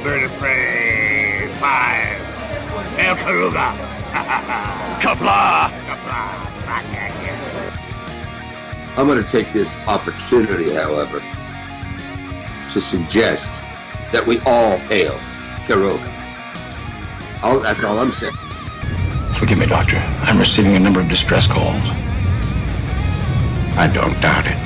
Bird of Prey 5. El Karuga. Qapla! Qapla. I'm going to take this opportunity, however, to suggest that we all hail Karuga. That's all I'm saying. Forgive me, Doctor. I'm receiving a number of distress calls. I don't doubt it.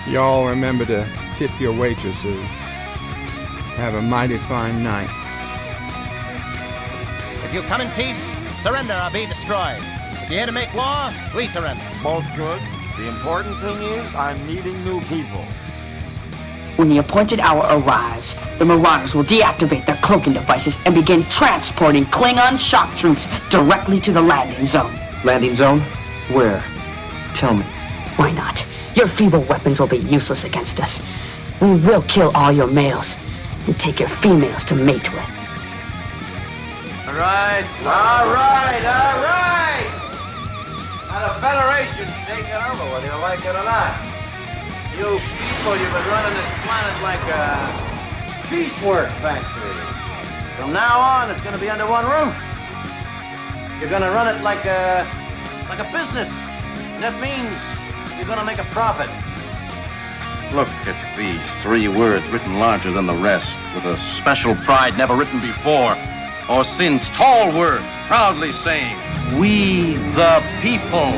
Y'all remember to tip your waitresses. Have a mighty fine night. If you come in peace, surrender or be destroyed. If you're here to make war, we surrender. Both good. The important thing is I'm meeting new people. When the appointed hour arrives, the Marauders will deactivate their cloaking devices and begin transporting Klingon shock troops directly to the landing zone. Landing zone? Where? Tell me. Why not? Your feeble weapons will be useless against us. We will kill all your males and take your females to mate with. All right. Now the Federation's taking over, whether you like it or not. You people, you've been running this planet like a piecework factory. From now on, it's going to be under one roof. You're going to run it like a business. And that means you're going to make a profit. Look at these 3 words written larger than the rest, with a special pride never written before or since. Tall words, proudly saying, "We the people."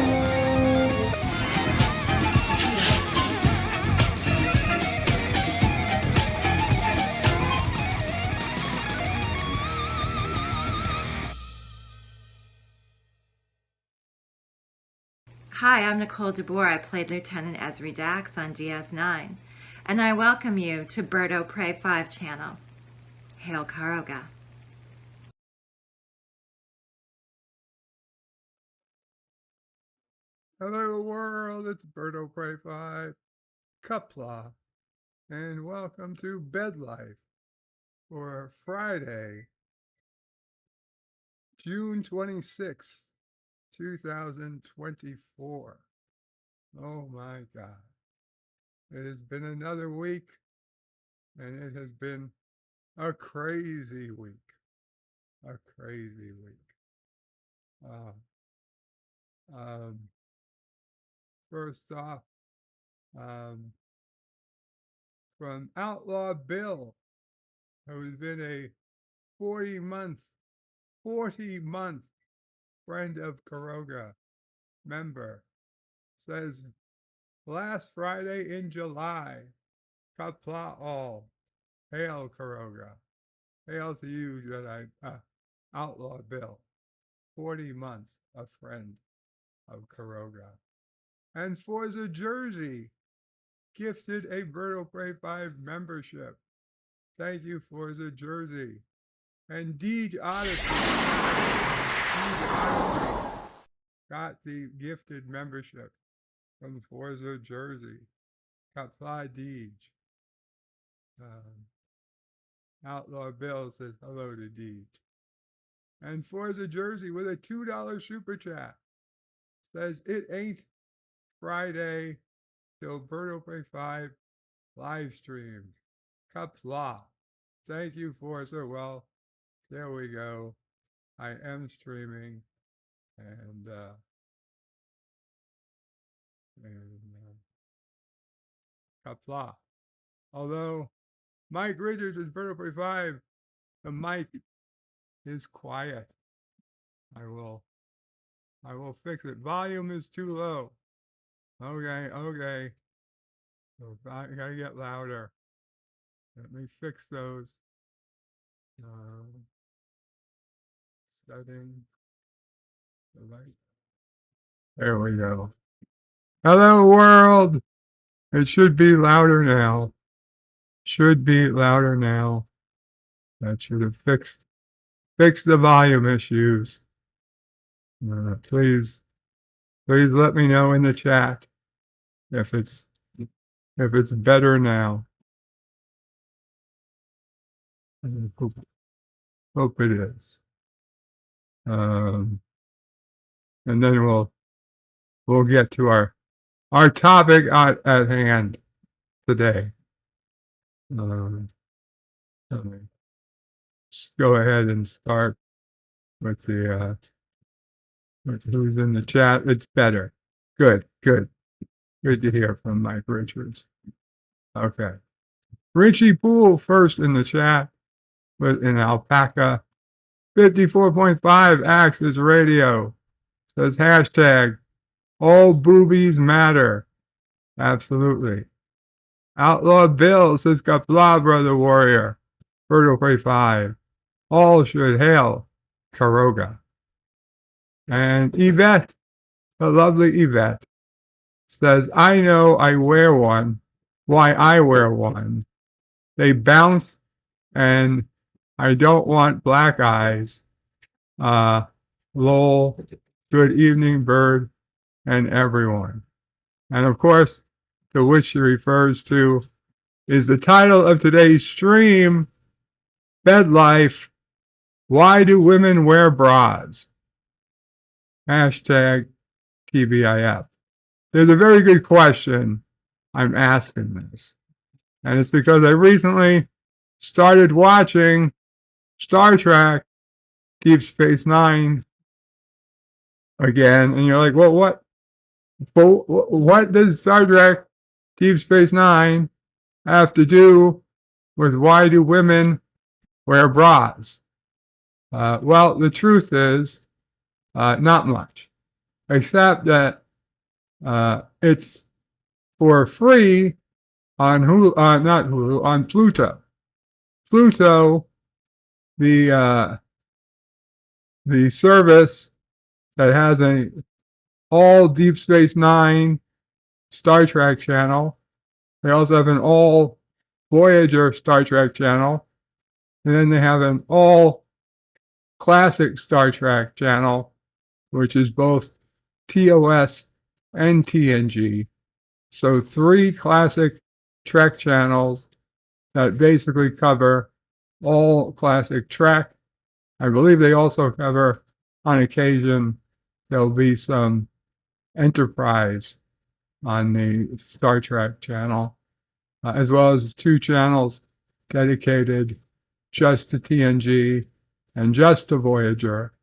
Hi, I'm Nicole DeBoer. I played Lieutenant Ezri Dax on DS9, and I welcome you to Bird of Prey 5 channel. Hail Karuga. Hello world, it's Bird of Prey 5, Qapla, and welcome to BedLife for Friday, June 26th. 2024. Oh my God. It has been another week, and it has been a crazy week. A crazy week. First off, from Outlaw Bill, who's been a 40-month friend of Karuga member, says, last Friday in July, Qapla all, hail Karuga. Hail to you, Jedi, Outlaw Bill, 40 months a friend of Karuga. And Forza Jersey gifted a Bird of Prey 5 membership. Thank you, Forza Jersey. And Deej Odyssey got the gifted membership from Forza Jersey. Qapla Deej. Outlaw Bill says hello to Deej. And Forza Jersey with a $2 super chat says it ain't Friday till Bird of Prey 5 live streamed. Qapla. Thank you, Forza. Well, there we go. I am streaming, and Qapla. Although Mike Richards is Bird of Prey 5, the mic is quiet. I will fix it. Volume is too low. Okay. So I gotta get louder. Let me fix those. Settings. The light. There we go. Hello world. It should be louder now. That should have fixed the volume issues. Please let me know in the chat if it's better now. I hope it is. And then we'll get to our our topic at hand today. Let me just go ahead and start with the with who's in the chat. It's better. Good. Good to hear from Mike Richards. Okay. Richie Poole first in the chat with an alpaca. 54.5 Axis Radio says hashtag all boobies matter. Absolutely. Outlaw Bill says Qapla, brother warrior. Birdo Prey 5. All should hail Karoga. And Yvette, the lovely Yvette, says, I know I wear one. Why I wear one. They bounce and I don't want black eyes. Lol. Good evening, Bird and everyone. And of course, to which she refers to is the title of today's stream, BedLife, Why Do Women Wear Bras? Hashtag TBIF. There's a very good question I'm asking this. And it's because I recently started watching Star Trek Deep Space Nine again. And you're like, well, what does Star Trek Deep Space Nine have to do with why do women wear bras? Well, the truth is not much, except that it's for free on not Hulu, on Pluto. Pluto, the service that has all Deep Space Nine Star Trek channel. They also have an all Voyager Star Trek channel. And then they have an all classic Star Trek channel, which is both TOS and TNG. So 3 classic Trek channels that basically cover all classic Trek. I believe they also cover, on occasion, there'll be some Enterprise on the Star Trek channel, as well as 2 channels dedicated just to TNG and just to Voyager.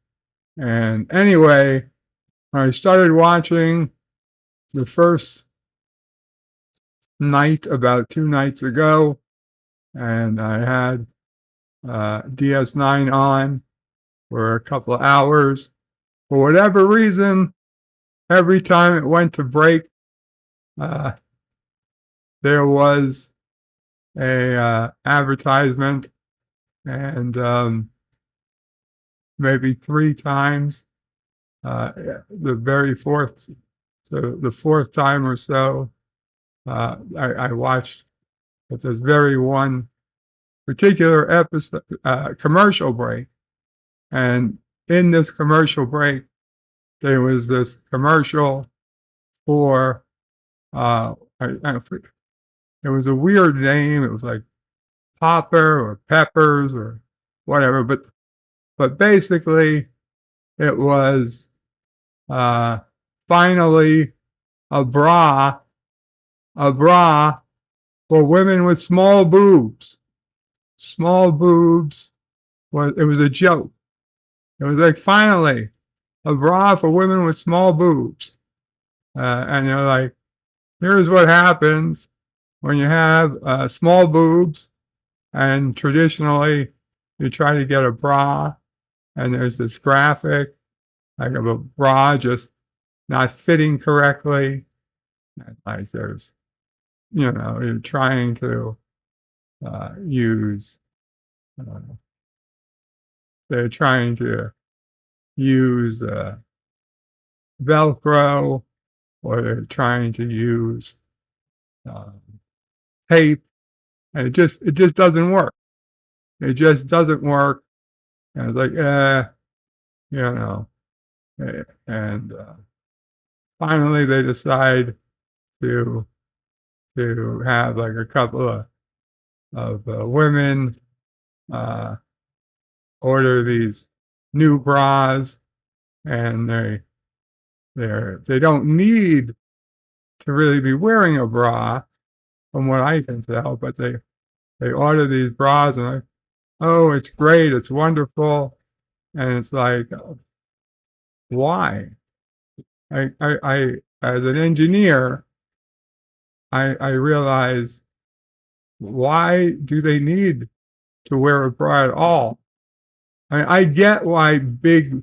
And anyway, I started watching the first night about 2 nights ago, and I had DS9 on for a couple of hours. For whatever reason, every time it went to break, there was a advertisement, and maybe 3 times, the fourth time or so, I watched at this very one particular episode, commercial break. And in this commercial break, there was this commercial for, it was a weird name. It was like Popper or Peppers or whatever. But basically, it was finally a bra for women with small boobs. Small boobs. It was a joke. It was like, finally, a bra for women with small boobs. And you're like, here's what happens when you have small boobs, and traditionally you try to get a bra, and there's this graphic, like of a bra just not fitting correctly. And like there's, you're trying to use, they're trying to use Velcro, or they're trying to use tape, and it just doesn't work. It just doesn't work. And it's like, and finally they decide to have like a couple of women order these new bras, and they don't need really be wearing a bra, from what I can tell. But they order these bras, and oh, it's great, it's wonderful, and it's like, why? I as an engineer, I realize, why do they need to wear a bra at all? I get why big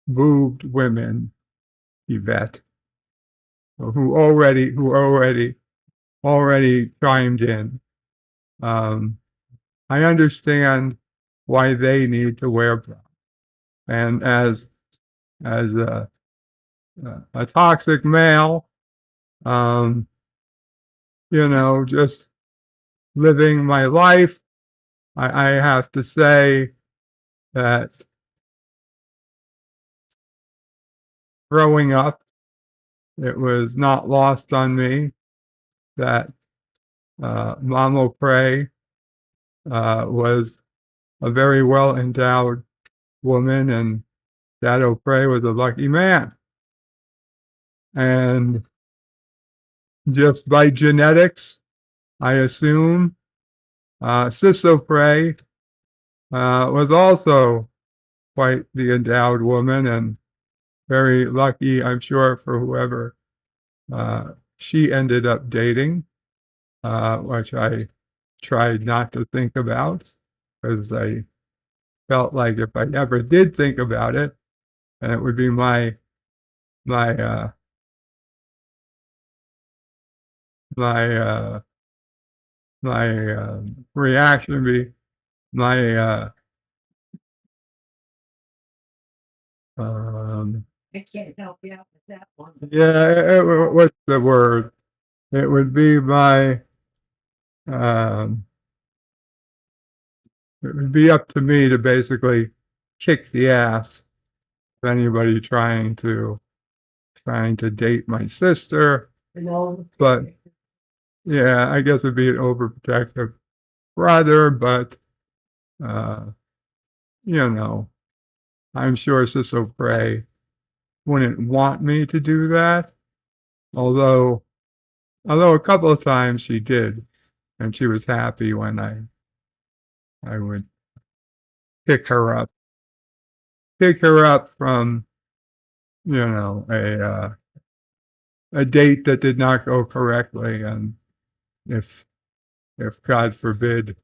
boobed women, Yvette, who already chimed in. I understand why they need to wear bra. And as a toxic male, just living my life, I have to say that growing up, it was not lost on me that Mama Prey was a very well endowed woman, and Dad O'Prey was a lucky man. And just by genetics, I assume Sis O'Prey was also quite the endowed woman, and very lucky, I'm sure, for whoever she ended up dating, which I tried not to think about, because I felt like if I ever did think about it, and it would be my reaction would be my I can't help you out with that one. yeah, what's the word? It would be my it would be up to me to basically kick the ass of anybody trying to date my sister. But yeah, I guess it'd be an overprotective brother, but I'm sure Sis O'Prey wouldn't want me to do that. Although a couple of times she did, and she was happy when I would pick her up from a date that did not go correctly, and if God forbid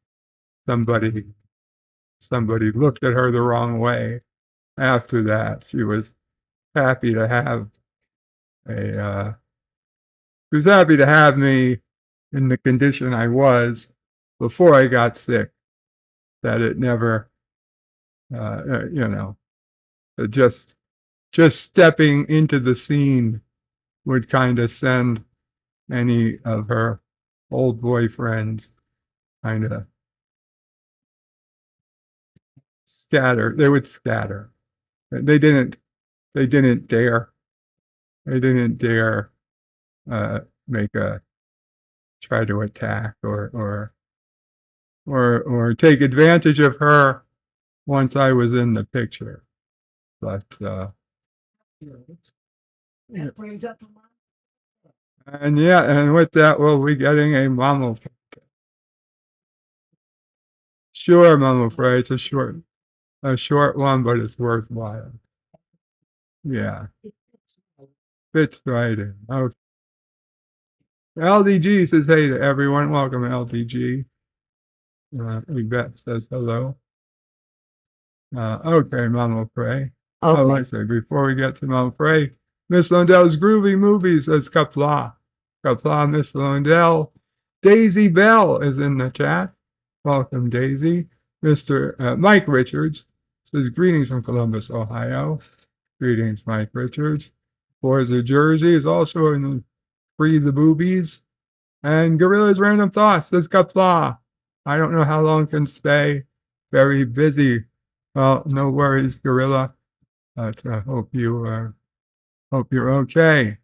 somebody looked at her the wrong way after that, she was happy to have me in the condition I was before I got sick, that it never just stepping into the scene would kind of send any of her old boyfriends kind of scatter. They would scatter. They didn't dare. They didn't dare try to attack or take advantage of her once I was in the picture. But That brings up a lot. and with that, we'll be getting a Mama. Sure, Mama Frey, it's a short one, but it's worthwhile. Yeah, fits right in. Okay. LDG says hey to everyone. Welcome, LDG. Yvette says hello. Okay, Mama Frey. Okay. Oh, I say, before we get to Mama Frey, Miss Lundell's Groovy Movies says Qapla. Qapla, Miss Lundell. Daisy Bell is in the chat. Welcome, Daisy. Mr. Mike Richards says greetings from Columbus, Ohio. Greetings, Mike Richards. Forza Jersey is also in Free the Boobies. And Gorilla's Random Thoughts says Qapla. I don't know how long can stay. Very busy. Well, no worries, Gorilla. But I hope you're okay.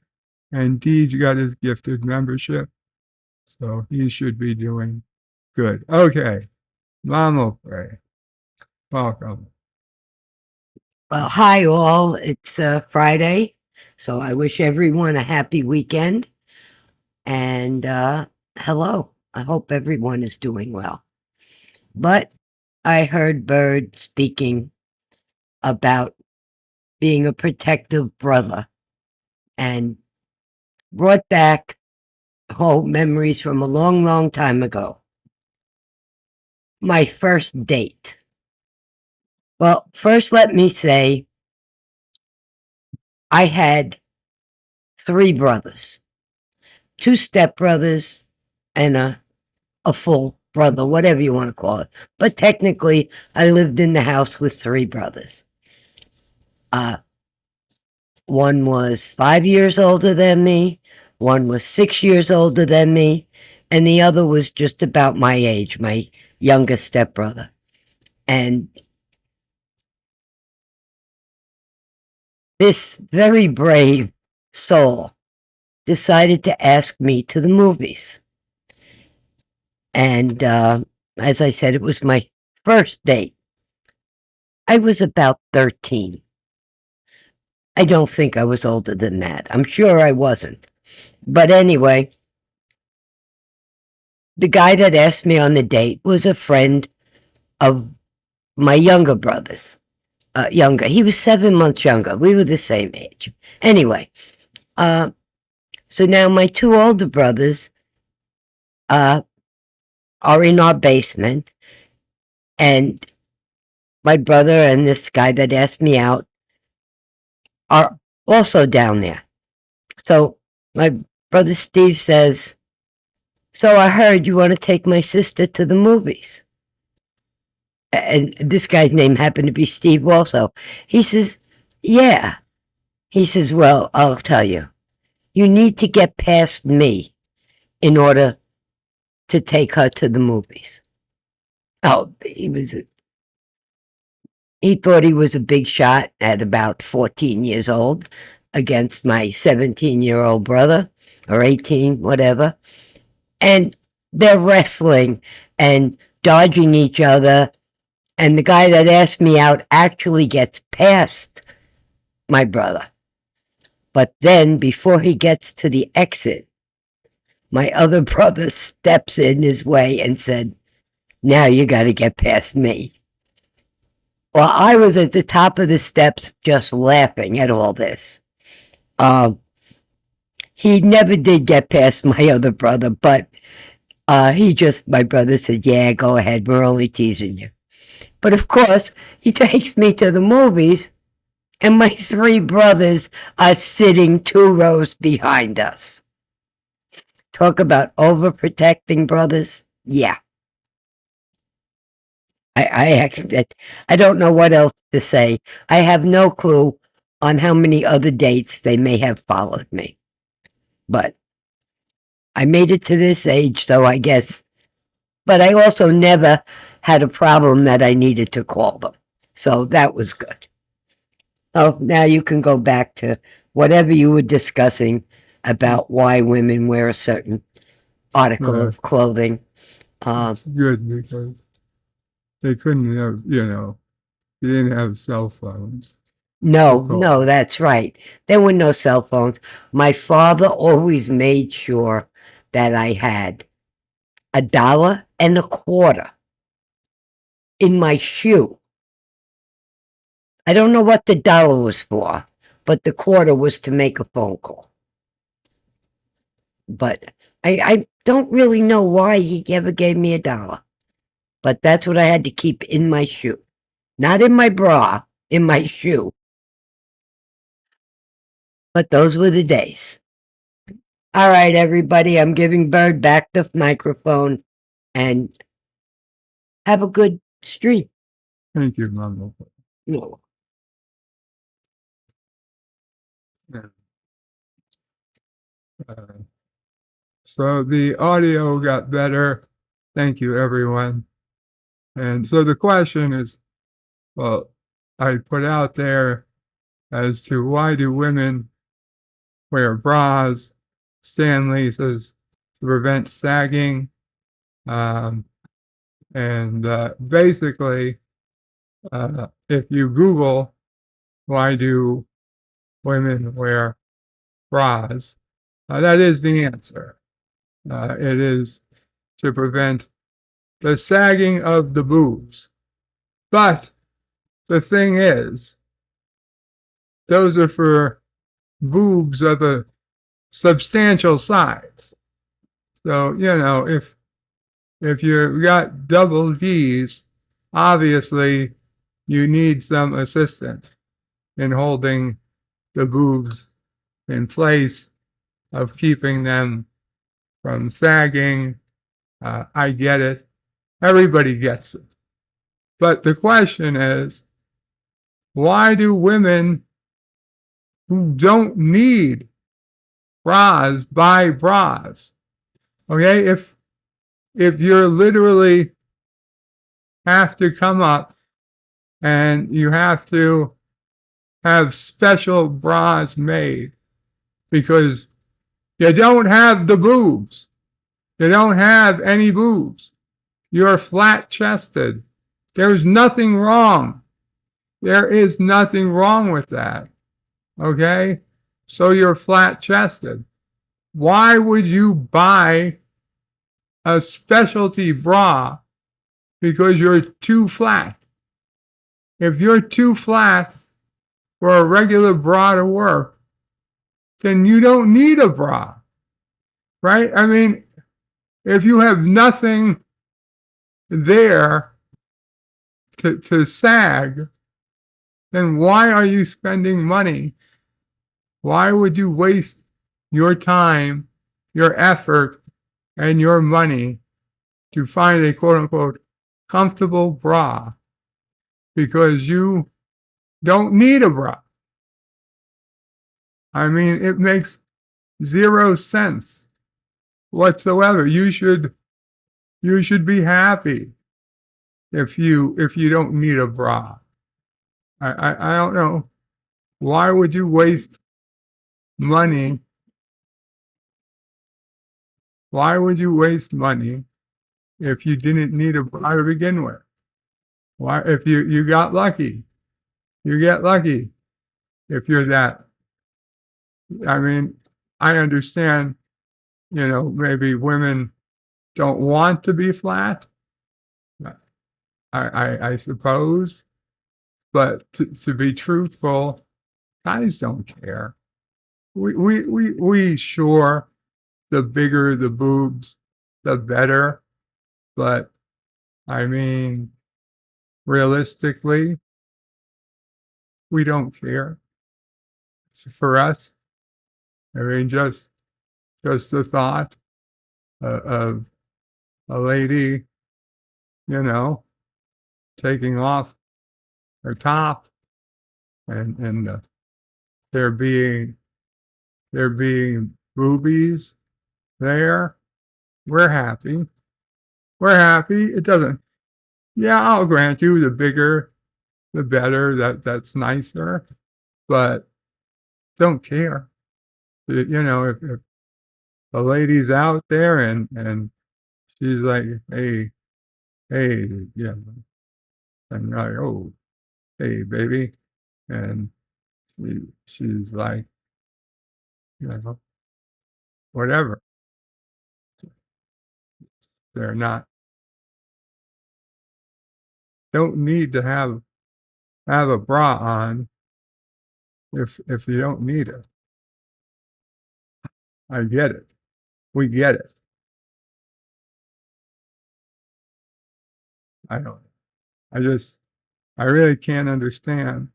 And Deej got his gifted membership, so he should be doing good. Okay, Mama Frey, welcome. Well, hi all. It's Friday, so I wish everyone a happy weekend. And hello. I hope everyone is doing well. But I heard Bird speaking about being a protective brother and brought back memories from a long, long time ago. My first date. Well, first let me say I had 3 brothers, 2 stepbrothers and a full brother, whatever you want to call it. But technically, I lived in the house with 3 brothers. One was 5 years older than me, one was 6 years older than me, and the other was just about my age, my youngest stepbrother. And this very brave soul decided to ask me to the movies. And as I said, it was my first date. I was about 13. I don't think I was older than that. I'm sure I wasn't. But anyway, the guy that asked me on the date was a friend of my younger brothers. Younger. He was 7 months younger. We were the same age. Anyway, so now my 2 older brothers are in our basement, and my brother and this guy that asked me out are also down there. So my brother Steve says, "So I heard you want to take my sister to the movies." And this guy's name happened to be Steve also. He says, "Yeah." He says, "Well, I'll tell you. You need to get past me in order to take her to the movies." Oh, he thought he was a big shot at about 14 years old against my 17-year-old brother, or 18, whatever. And they're wrestling and dodging each other. And the guy that asked me out actually gets past my brother. But then, before he gets to the exit, my other brother steps in his way and said, "Now you got to get past me." Well, I was at the top of the steps just laughing at all this. He never did get past my other brother, but my brother said, "Yeah, go ahead, we're only teasing you." But of course, he takes me to the movies, and my 3 brothers are sitting 2 rows behind us. Talk about overprotecting brothers. Yeah. I don't know what else to say. I have no clue on how many other dates they may have followed me. But I made it to this age, so I guess. But I also never had a problem that I needed to call them. So that was good. Oh, now you can go back to whatever you were discussing about why women wear a certain article of clothing. It's good because they couldn't have, they didn't have cell phones. No, that's right. There were no cell phones. My father always made sure that I had $1.25 in my shoe. I don't know what the dollar was for, but the quarter was to make a phone call. But I don't really know why he ever gave me $1. But that's what I had to keep in my shoe. Not in my bra, in my shoe. But those were the days. All right, everybody, I'm giving Bird back the microphone, and have a good stream. Thank you, Mama. No. So the audio got better. Thank you, everyone. And so the question is, well, I put out there as to why do women wear bras, Stanley says to prevent sagging. Basically, if you Google why do women wear bras, that is the answer. It is to prevent the sagging of the boobs. But the thing is, those are for boobs of a substantial size. So, if you've got double D's, obviously you need some assistance in holding the boobs in place, of keeping them from sagging. I get it. Everybody gets it. But the question is, why do women who don't need bras buy bras? Okay, if you're literally have to come up and you have to have special bras made because you don't have the boobs, you don't have any boobs, you're flat-chested, there's nothing wrong. There is nothing wrong with that. Okay? So you're flat-chested. Why would you buy a specialty bra because you're too flat? If you're too flat for a regular bra to work, then you don't need a bra. Right? I mean, if you have nothing there to sag, then why are you spending money? Why would you waste your time, your effort, and your money to find a quote-unquote comfortable bra because you don't need a bra? I mean, it makes 0 sense whatsoever. You should be happy if you don't need a bra. I don't know. Why would you waste money? Why would you waste money if you didn't need a bra to begin with? Why, if you got lucky, you get lucky if you're that. I mean, I understand, maybe women don't want to be flat. I suppose. But to be truthful, guys don't care. We sure, the bigger the boobs, the better. But I mean, realistically, we don't care. For us, I mean, just the thought of a lady, taking off her top and there being boobies there, we're happy. We're happy. It doesn't. Yeah, I'll grant you, the bigger, the better. That's nicer, but don't care. If a lady's out there and she's like, hey, yeah, and like, oh, hey, baby, and she's like, whatever. They're not. Don't need to have a bra on if you don't need it. I get it. We get it. I don't. I really can't understand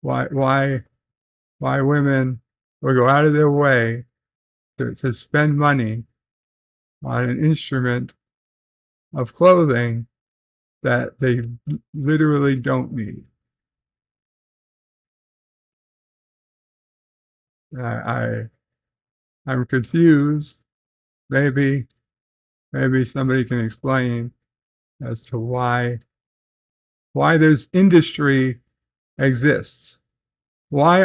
why women will go out of their way to spend money on an instrument of clothing that they literally don't need. I'm confused. Maybe somebody can explain as to why this industry exists. Why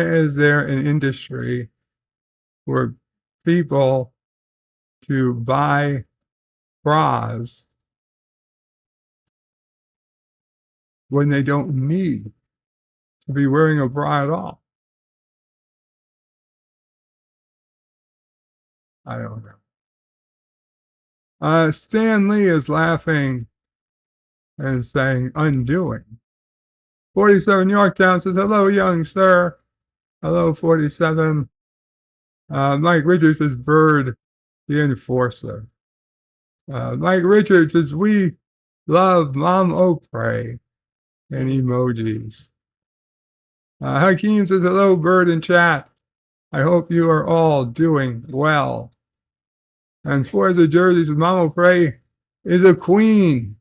is there an industry for people to buy bras when they don't need to be wearing a bra at all? I don't know. Stan Lee is laughing and saying undoing. 47 Yorktown says, hello, young sir. Hello, 47. Mike Richards says, Bird, the enforcer. Mike Richards says, we love Mom Oprah, and emojis. Hakeem says, hello, Bird in chat. I hope you are all doing well. And Forza Jersey says, Mom Oprah is a queen.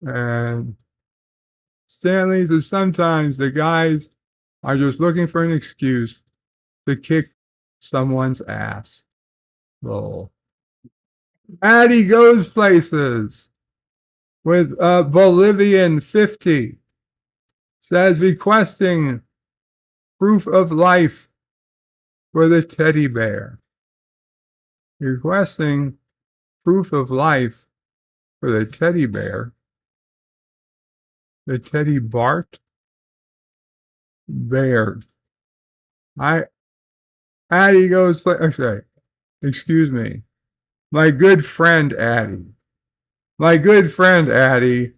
And Stanley says, sometimes the guys are just looking for an excuse to kick someone's ass. Lol. Addie goes places with Bolivian 50. Says requesting proof of life for the teddy bear. Requesting proof of life for the teddy bear. The teddy Bart bear. Addie goes, okay, excuse me. My good friend Addie. My good friend Addie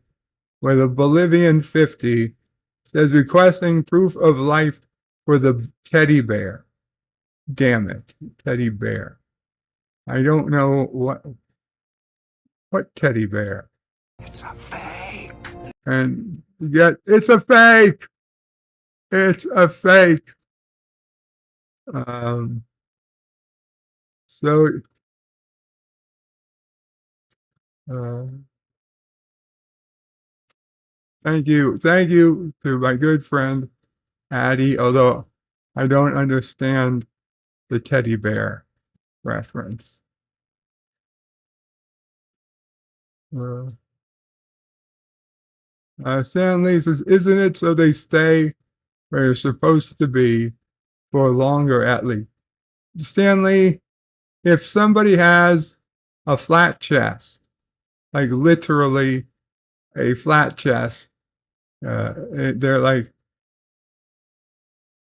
with a Bolivian 50 says requesting proof of life for the teddy bear. Damn it, teddy bear. I don't know what teddy bear. It's a fake. And yet, it's a fake. It's a fake. So, thank you to my good friend Addie, although I don't understand the teddy bear reference. Stan Lee says, isn't it so they stay where they're supposed to be for longer at least? Stan Lee, if somebody has a flat chest, like literally a flat chest, they're like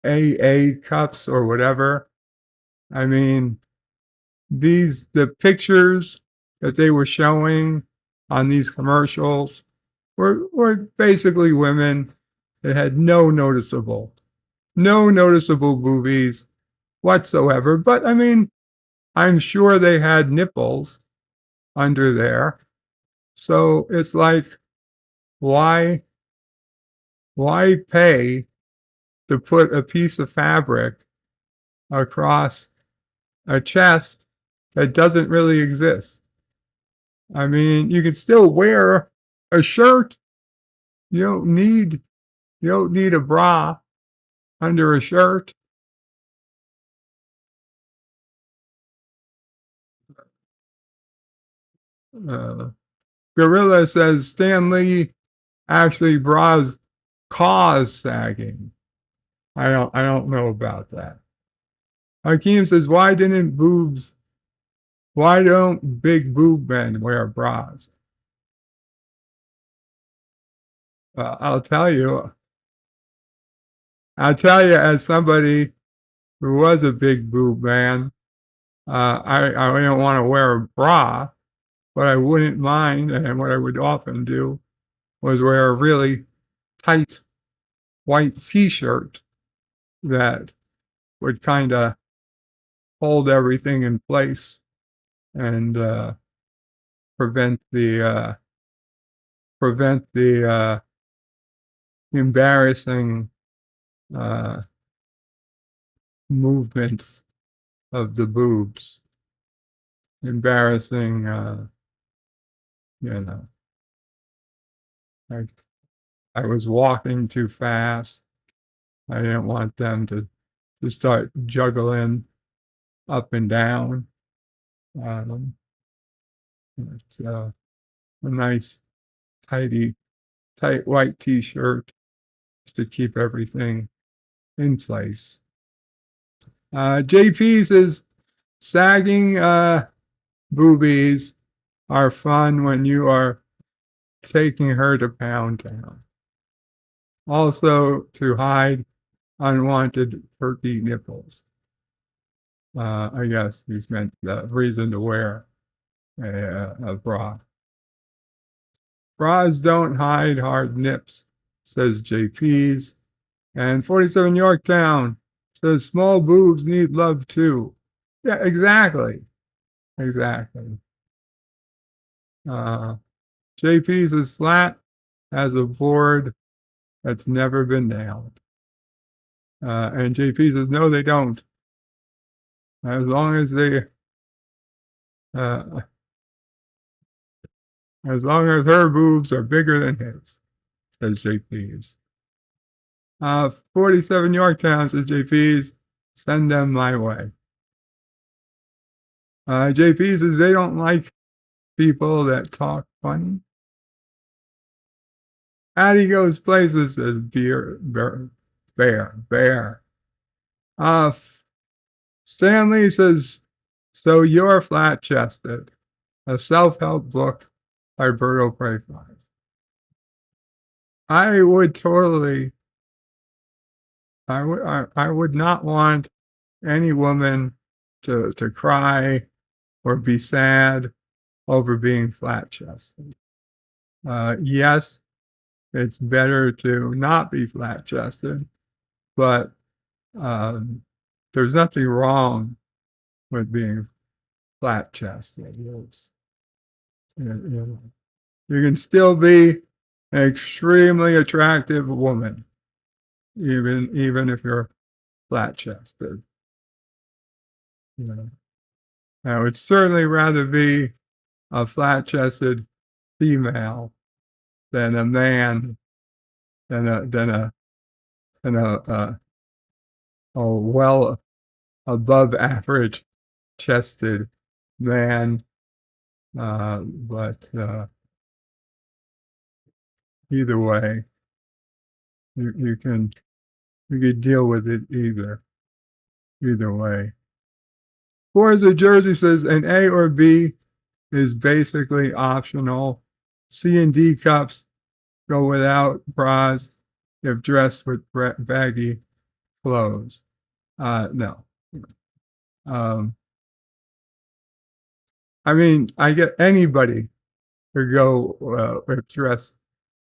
AA cups or whatever. I mean, the pictures that they were showing on these commercials were basically women that had no noticeable boobies whatsoever. But I mean, I'm sure they had nipples under there. So it's like, why pay to put a piece of fabric across a chest that doesn't really exist? I mean, you can still wear a shirt. You don't need a bra under a shirt. Gorilla says Stan Lee actually bras cause sagging. I don't know about that. Hakeem says, why don't big boob men wear bras? I'll tell you as somebody who was a big boob man, I don't want to wear a bra, but I wouldn't mind, and what I would often do was wear a really tight white t-shirt that would kind of hold everything in place and prevent the embarrassing movements of the boobs. Embarrassing, I was walking too fast. I didn't want them to start juggling up and down. It's a nice, tight white t-shirt to keep everything in place. JP says, sagging boobies are fun when you are taking her to Pound Town. Also, to hide unwanted perky nipples. I guess he's meant the reason to wear a bra. Bras don't hide hard nips, says JP's. And 47 Yorktown says small boobs need love too. Yeah, exactly. Exactly. JP's is flat, has a board that's never been nailed. And JP says, no, they don't. As long as her boobs are bigger than his, says JP's. 47 Yorktown says JP's, send them my way. JP says they don't like people that talk funny. Addie Goes Places says bear. Stanley says, so you're flat-chested. A self-help book by Berto Pray 5. I would not want any woman to cry or be sad over being flat-chested. Yes, it's better to not be flat-chested, but there's nothing wrong with being flat-chested. You can still be an extremely attractive woman, even if you're flat-chested. I would certainly rather be a flat-chested female than a man, than a well above average chested man. But either way, you can deal with it either way. Forza Jersey says an A or B is basically optional. C and D cups go without bras if dressed with baggy clothes. No. I mean, I get anybody to go if dressed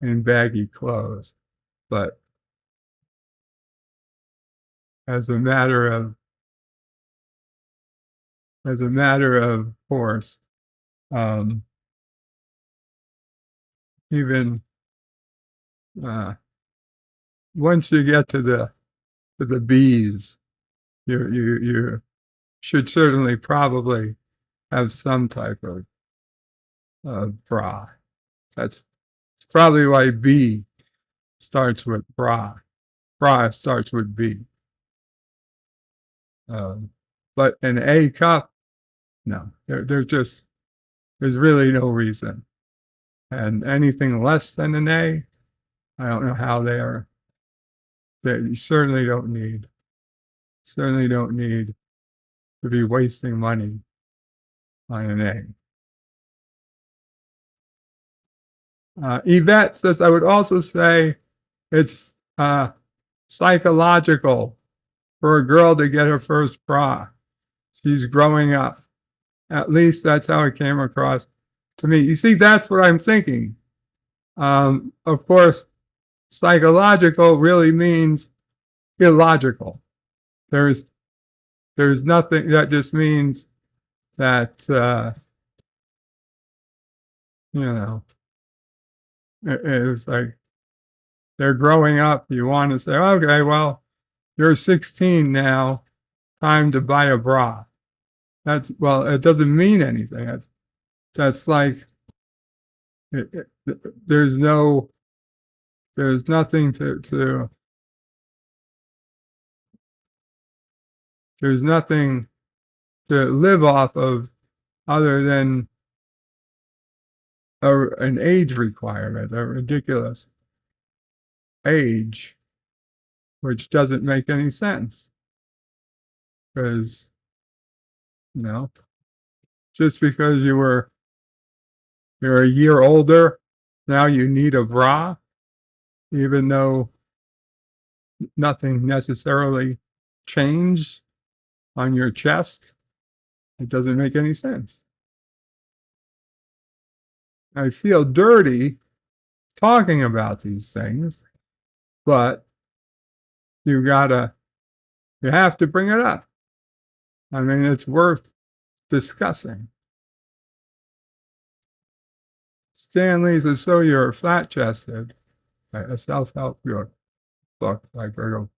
in baggy clothes, but as a matter of course, even once you get to the B's, you should certainly probably have some type of bra. That's probably why B starts with bra. Bra starts with B. But an A cup, no. There's really no reason. And anything less than an A, I don't know how they are. You certainly don't need to be wasting money on an A. Yvette says, I would also say it's psychological for a girl to get her first bra. She's growing up. At least that's how it came across to me. You see, that's what I'm thinking. Of course, psychological really means illogical. There's nothing that just means that it's like they're growing up. You want to say, okay, well, you're 16 now, time to buy a bra. It doesn't mean anything. That's like there's nothing there's nothing to live off of other than an age requirement, a ridiculous age, which doesn't make any sense. Because, just because you're a year older, now you need a bra, even though nothing necessarily changed on your chest, it doesn't make any sense. I feel dirty talking about these things, but you have to bring it up. I mean, it's worth discussing. Stanley says, so you're flat-chested. A self-help book by Berto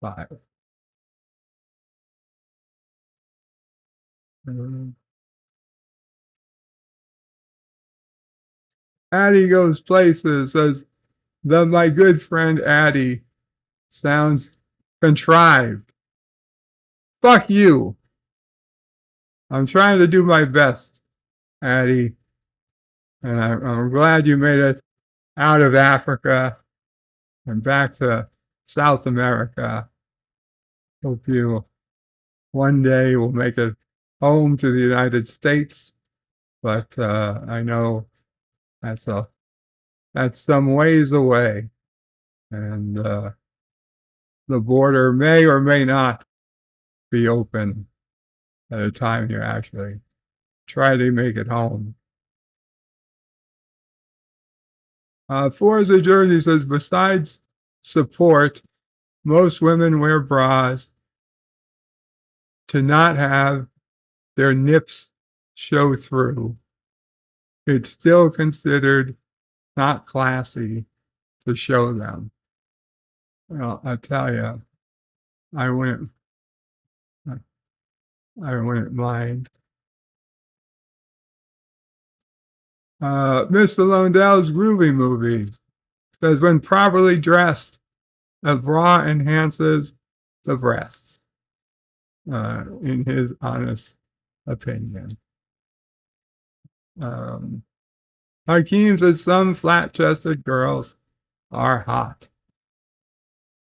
5. Addie Goes Places says that my good friend Addie sounds contrived. Fuck you. I'm trying to do my best, Addie. And I'm glad you made it out of Africa and back to South America. Hope you one day will make it home to the United States. But I know that's some ways away. And the border may or may not be open at a time you actually try to make it home. Forza Jersey says, besides support, most women wear bras to not have their nips show through. It's still considered not classy to show them. Well, I tell you, I wouldn't mind. Mr. Lundell's groovy movie says, when properly dressed, a bra enhances the breasts, in his honest opinion. Hakeem says some flat-chested girls are hot.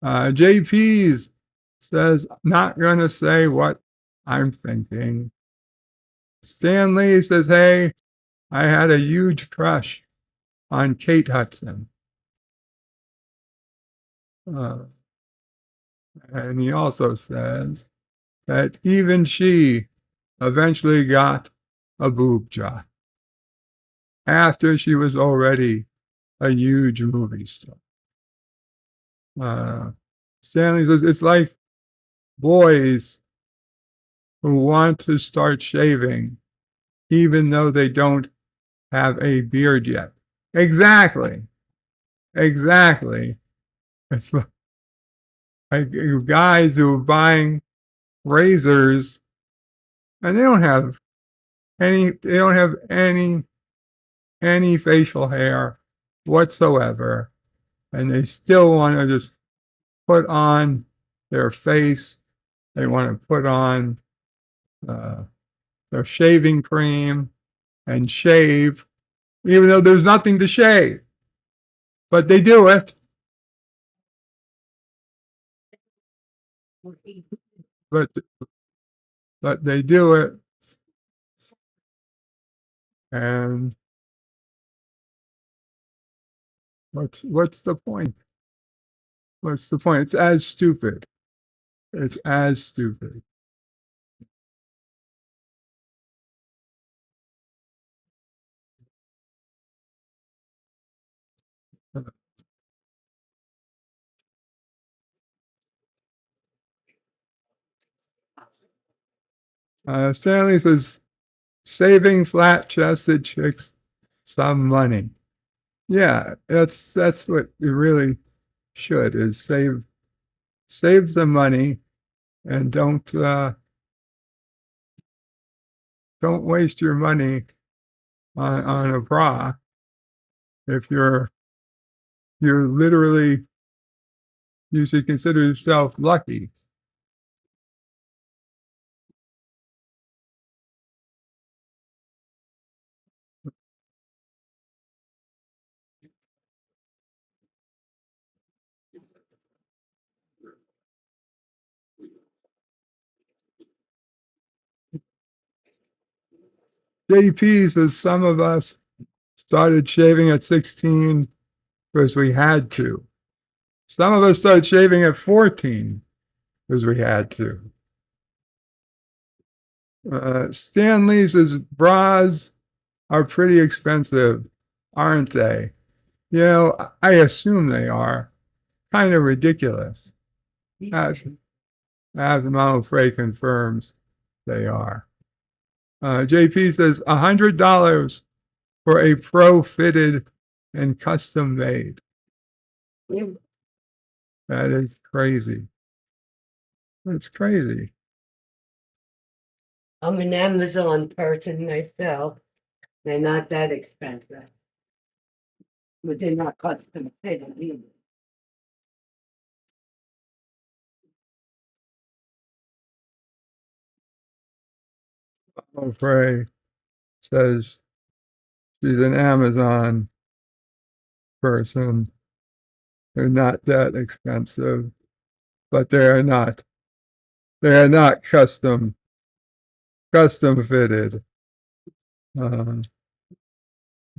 JP's says, not going to say what I'm thinking. Stan Lee says, hey, I had a huge crush on Kate Hudson. And he also says that even she eventually got a boob job after she was already a huge movie star. Stanley says, it's like boys who want to start shaving even though they don't have a beard yet. Exactly. It's like guys who are buying razors and they don't have any facial hair whatsoever, and they still want to just put on their face. They want to put on their shaving cream and shave, even though there's nothing to shave. But they do it. But they do it. And what's the point? What's the point? It's as stupid. It's as stupid. Stanley says, saving flat-chested chicks some money. Yeah, that's what you really should, is save the money and don't waste your money on a bra if you're literally, you should consider yourself lucky. JP says some of us started shaving at 16 because we had to. Some of us started shaving at 14 because we had to. Stanley says bras are pretty expensive, aren't they? You know, I assume they are. Kind of ridiculous. As Mama Frey confirms, they are. JP says $100 for a pro-fitted and custom made. That is crazy. That's crazy. I'm an Amazon person myself. They're not that expensive. But they're not custom fitted either. Mama Frey says she's an Amazon person. They're not that expensive, but they are not custom fitted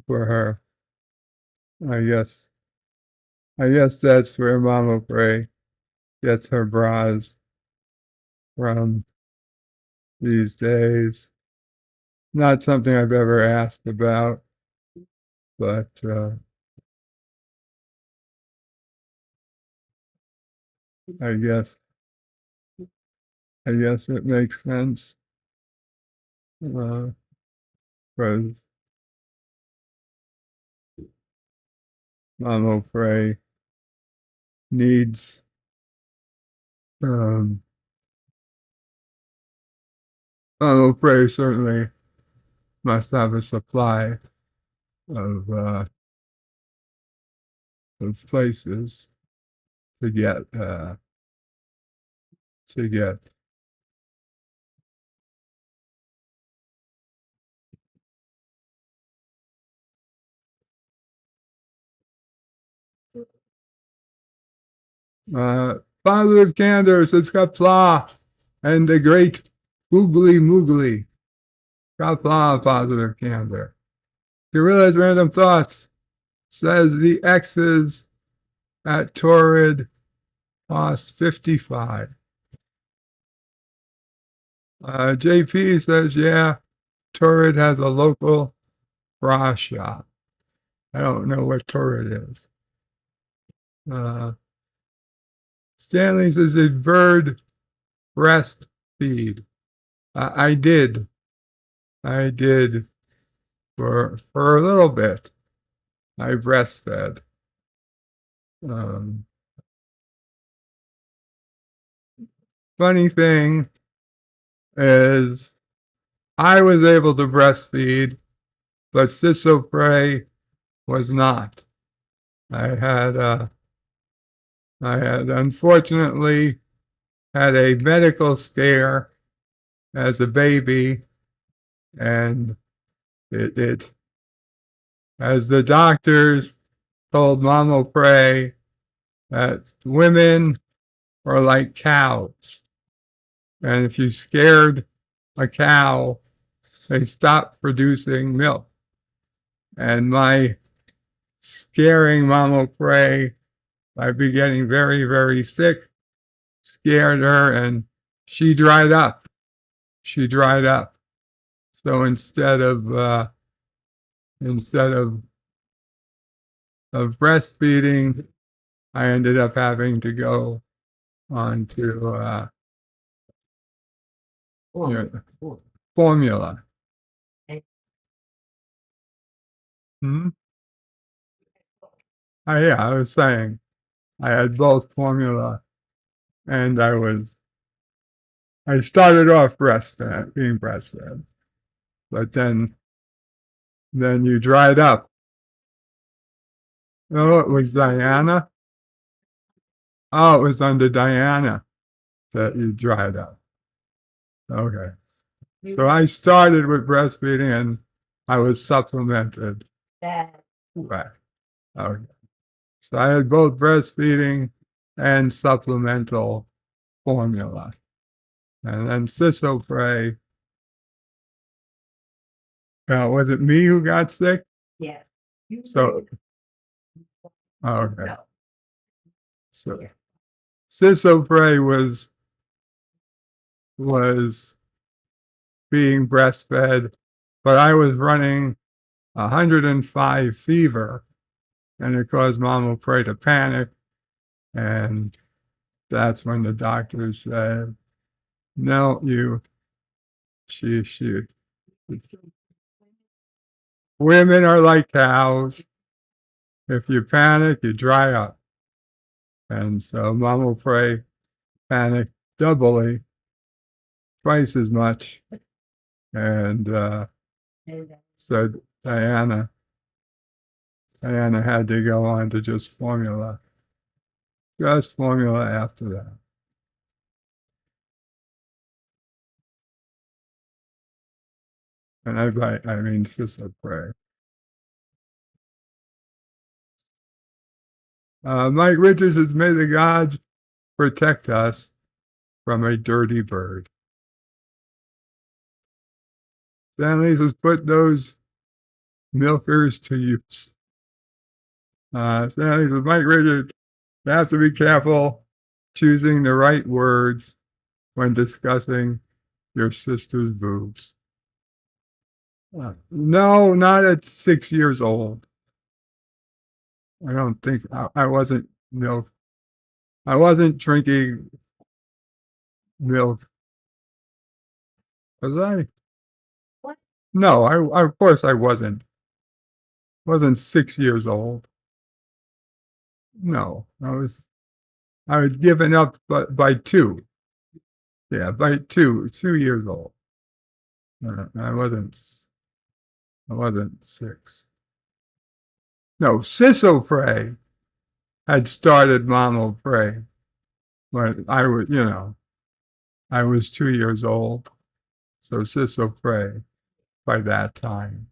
for her. I guess that's where Mama Frey gets her bras from these days. Not something I've ever asked about, but I guess it makes sense. Because Mama Frey needs Mama Frey certainly must have a supply of places to get positive candor says Qapla and the great Googly Moogly. Qapla positive candor. Gorilla's Random Thoughts says the X's at Torrid cost $55. JP says, yeah, Torrid has a local bra shop. I don't know what Torrid is. Stanley says, did Bird breastfeed? I did for a little bit. I breastfed. Funny thing is, I was able to breastfeed, but Sisso Prey was not. I had unfortunately had a medical scare as a baby, and it as the doctors told Mama Prey that women are like cows, and if you scared a cow, they stopped producing milk. And my scaring Mama Prey by getting very, very sick scared her, and she dried up. So instead of breastfeeding, I ended up having to go on to formula. Yeah, I was saying I had both formula, and I started off being breastfed, but then you dried up. Oh, it was Diana. Oh, it was under Diana that you dried up. Okay. So I started with breastfeeding and I was supplemented. Right. Okay. So I had both breastfeeding and supplemental formula. And then Sisso Prey. Was it me who got sick? Yeah. So, okay. So Sissofre was being breastfed, but I was running 105 fever, and it caused Mama Prey to panic. And that's when the doctor said, "No, she. Women are like cows. If you panic, you dry up." And so Mama Prey panicked doubly, twice as much. And so Diana had to go on to just formula after that. And I mean, Sissofre. Mike Richards says, "May the gods protect us from a dirty bird." Stanley says, "Put those milkers to use." Stanley says, "Mike Richards, you have to be careful choosing the right words when discussing your sister's boobs." No, not at 6 years old. I don't think I wasn't milk. I wasn't drinking milk. Was I? What? No, I of course I wasn't. Wasn't 6 years old. No, I was given up by 2. Yeah, by 2 years old. I wasn't 6. No, Sissofre had started Mama Prey, but I was 2 years old. So Sissofre by that time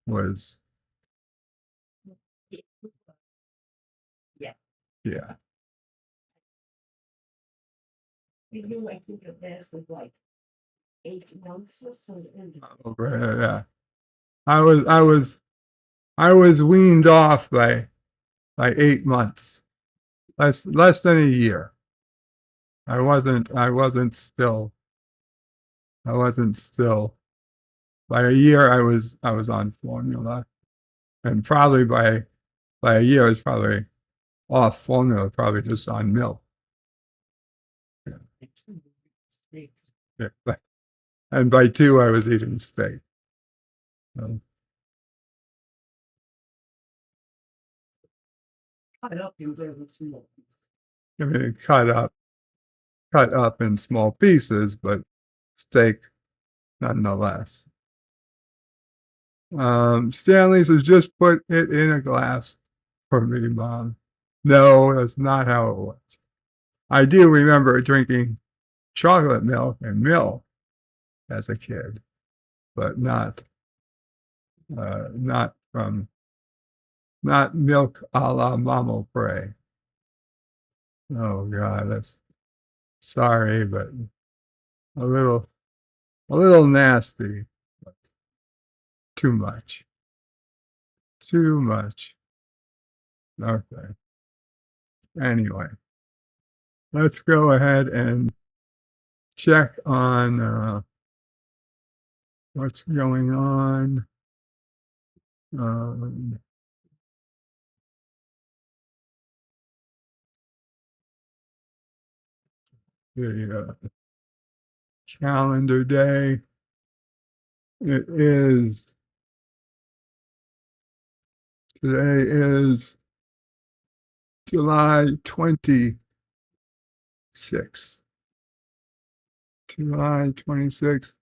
was, yeah. I think it lasted like 8 months or something. Yeah. I was weaned off by 8 months. Less than a year. I wasn't still. By a year I was on formula. And probably by a year I was probably off formula, probably just on milk. Yeah. And by 2 I was eating steak. So. Cut up in small pieces, but steak nonetheless. Stanley says, "Just put it in a glass for me, Mom." No, that's not how it was. I do remember drinking chocolate milk and milk as a kid, but not milk a la Mama Prey. Oh God, that's sorry, but a little nasty, but too much. Okay. Anyway, let's go ahead and check on what's going on. The calendar day. Today is July 26th. July 26th.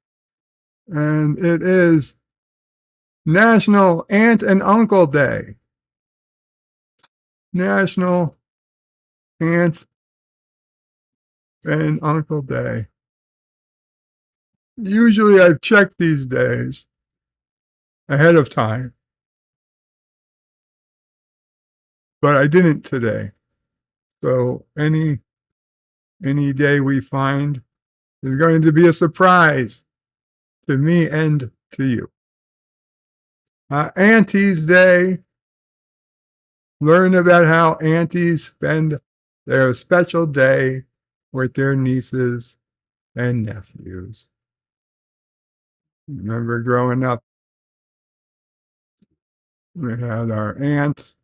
And it is National Aunt and Uncle Day. National Aunt and Uncle Day. Usually I've checked these days ahead of time, but I didn't today. So any day we find is going to be a surprise to me and to you. Auntie's Day. Learn about how aunties spend their special day with their nieces and nephews. Remember growing up, we had our aunt,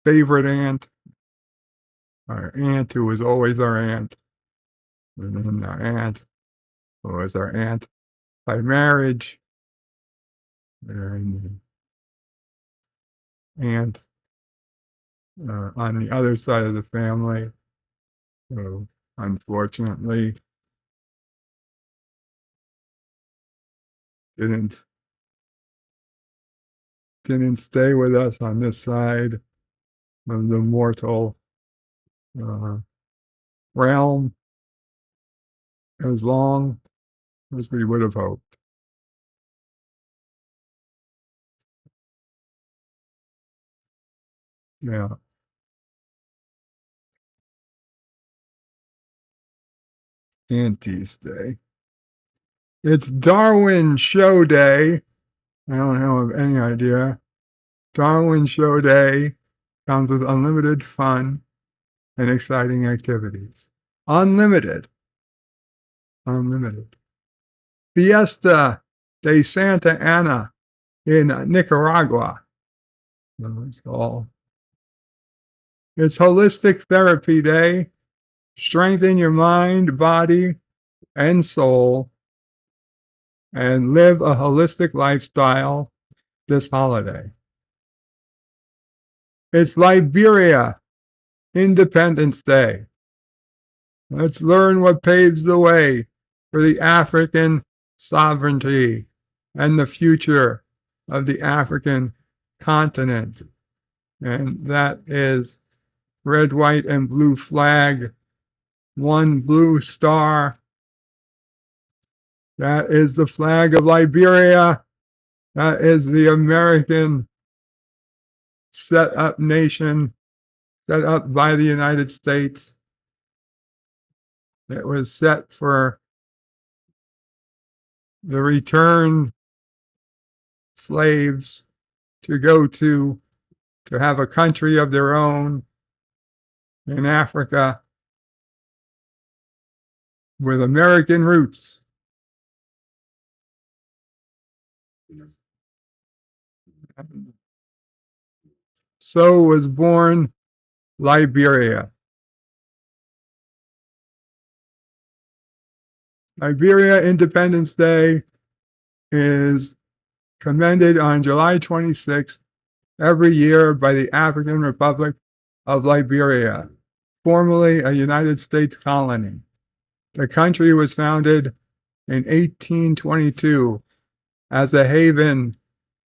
favorite aunt, our aunt who was always our aunt, and then our aunt who was our aunt by marriage, and aunt on the other side of the family, who unfortunately didn't stay with us on this side of the mortal realm as long as we would have hoped. Yeah. Auntie's Day. It's Darwin Show Day. I don't have any idea. Darwin Show Day comes with unlimited fun and exciting activities. Unlimited. Unlimited. Fiesta de Santa Ana in Nicaragua. It's Holistic Therapy Day. Strengthen your mind, body, and soul, and live a holistic lifestyle this holiday. It's Liberia Independence Day. Let's learn what paves the way for the African sovereignty and the future of the African continent. And that is red, white, and blue flag, one blue star. That is the flag of Liberia. That is the American set up nation, set up by the United States. It was set for the returned slaves to go to have a country of their own in Africa with American roots. So was born Liberia. Liberia Independence Day is commended on July 26th every year by the African Republic of Liberia, formerly a United States colony. The country was founded in 1822 as a haven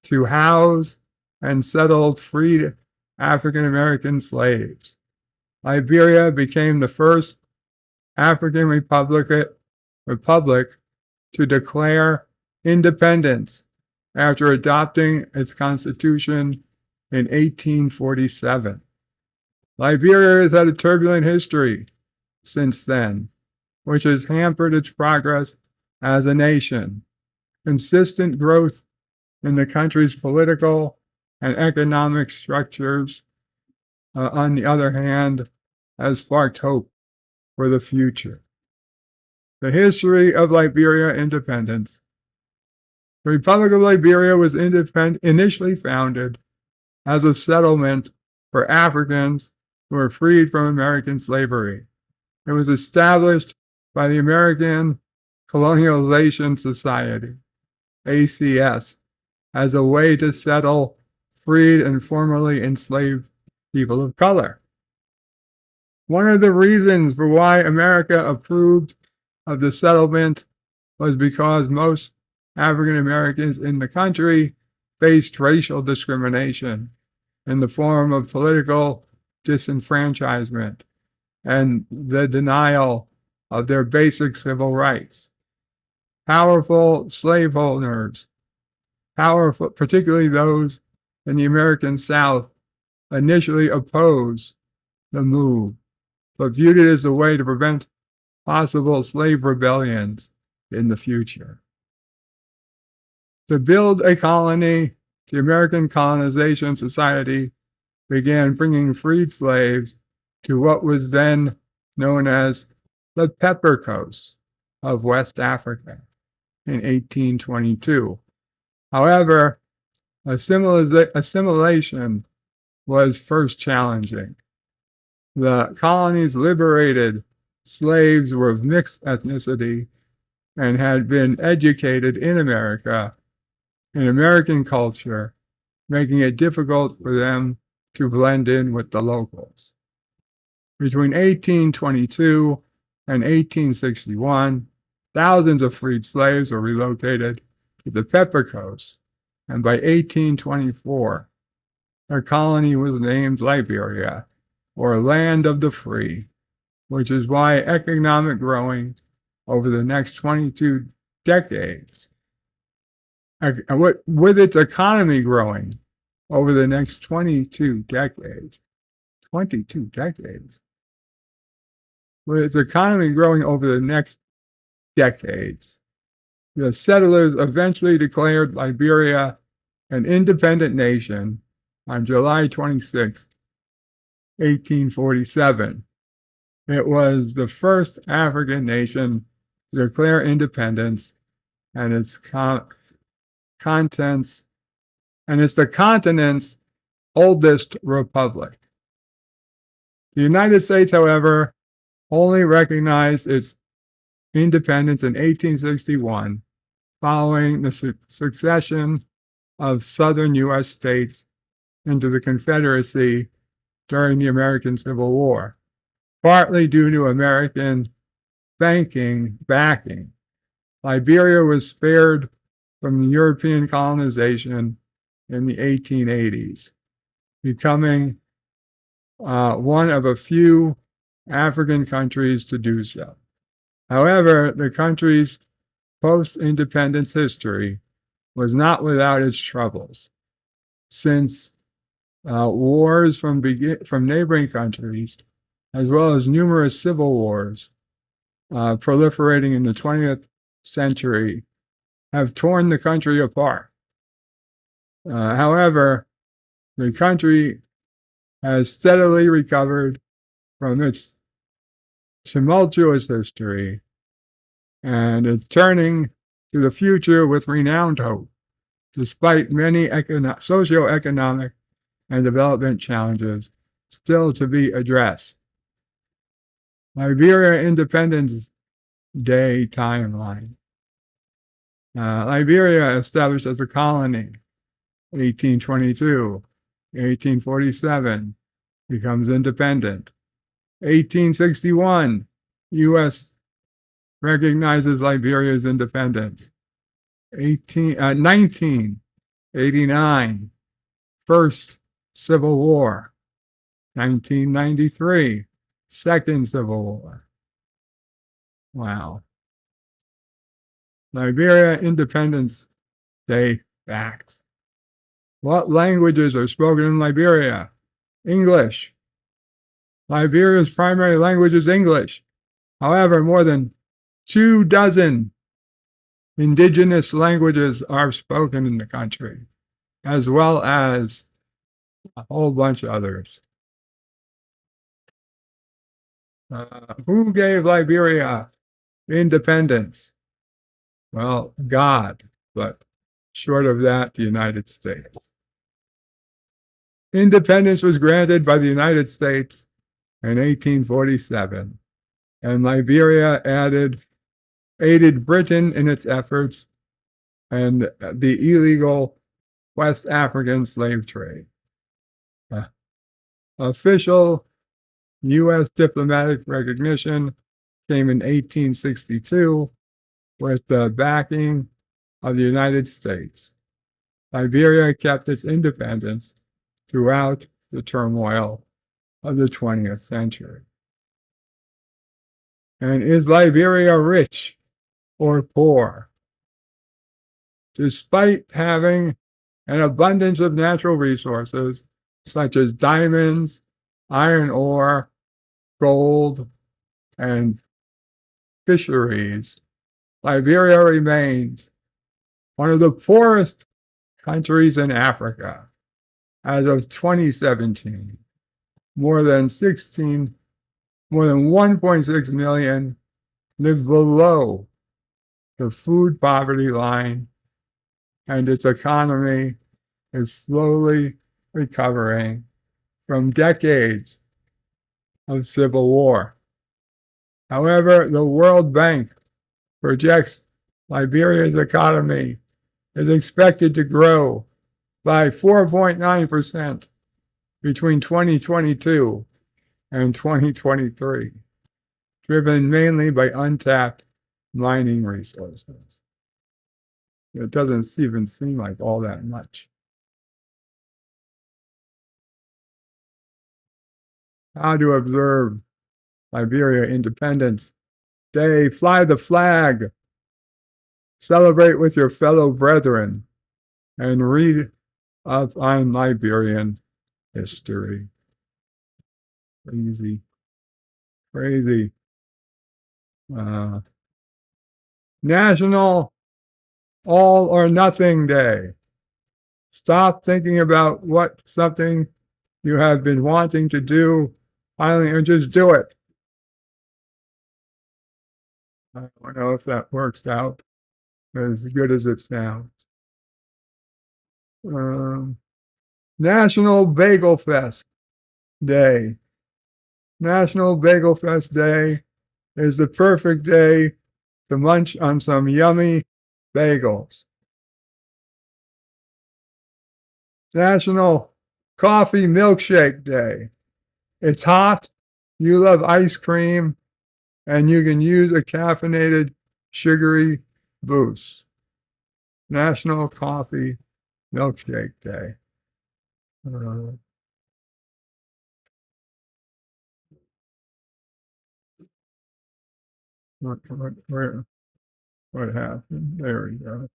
to house and settle freed African American slaves. Liberia became the first African republic to declare independence after adopting its constitution in 1847. Liberia has had a turbulent history since then, which has hampered its progress as a nation. Consistent growth in the country's political and economic structures, on the other hand, has sparked hope for the future. The history of Liberia independence. The Republic of Liberia was initially founded as a settlement for Africans who were freed from American slavery. It was established by the American Colonialization Society, ACS, as a way to settle freed and formerly enslaved people of color. One of the reasons for why America approved of the settlement was because most African Americans in the country faced racial discrimination in the form of political disenfranchisement and the denial of their basic civil rights. Powerful slaveholders, particularly those in the American South, initially opposed the move, but viewed it as a way to prevent possible slave rebellions in the future. To build a colony, the American Colonization Society began bringing freed slaves to what was then known as the Pepper Coast of West Africa in 1822. However, assimilation was first challenging. The colony's liberated slaves were of mixed ethnicity and had been educated in America, in American culture, making it difficult for them to blend in with the locals. Between 1822 and 1861, thousands of freed slaves were relocated to the Pepper Coast, and by 1824, their colony was named Liberia, or Land of the Free, which is why economic growing over the next 22 decades, with its economy growing over the next 22 decades, with its economy growing over the next decades, the settlers eventually declared Liberia an independent nation on July 26, 1847. It was the first African nation to declare independence, and it's the continent's oldest republic. The United States, however, only recognized its independence in 1861, following the succession of southern U.S. states into the Confederacy during the American Civil War, partly due to American backing. Liberia was spared from European colonization in the 1880s, becoming one of a few African countries to do so. However, the country's post-independence history was not without its troubles, since wars from neighboring countries, as well as numerous civil wars proliferating in the 20th century, have torn the country apart. However, the country has steadily recovered from its tumultuous history and is turning to the future with renewed hope, despite many socioeconomic and development challenges still to be addressed. Liberia Independence Day timeline. Liberia, established as a colony, 1822, 1847, becomes independent. 1861, U.S. recognizes Liberia's independence. 1989, First Civil War. 1993, Second Civil War. Wow. Liberia Independence Day facts. What languages are spoken in Liberia? English. Liberia's primary language is English. However, more than 24 indigenous languages are spoken in the country, as well as a whole bunch of others. Who gave Liberia independence? Well, God, but short of that, the United States. Independence was granted by the United States in 1847, and Liberia aided Britain in its efforts and the illegal West African slave trade. Official U.S. diplomatic recognition came in 1862 with the backing of the United States. Liberia kept its independence throughout the turmoil of the 20th century. And is Liberia rich or poor? Despite having an abundance of natural resources such as diamonds, iron ore, gold, and fisheries, Liberia remains one of the poorest countries in Africa, as of 2017. More than 1.6 million live below the food poverty line, and its economy is slowly recovering from decades of civil war. However, the World Bank projects Liberia's economy is expected to grow by 4.9% between 2022 and 2023, driven mainly by untapped mining resources. It doesn't even seem like all that much. How to observe Liberia Independence Day. Fly the flag. Celebrate with your fellow brethren and read up on Liberian history. Crazy. National All or Nothing Day. Stop thinking about what something you have been wanting to do finally and just do it. I don't know if that works out as good as it sounds. National Bagel Fest Day. National Bagel Fest Day is the perfect day to munch on some yummy bagels. National Coffee Milkshake Day. It's hot, you love ice cream, and you can use a caffeinated sugary boost. National Coffee Milkshake Day. What happened? There we go.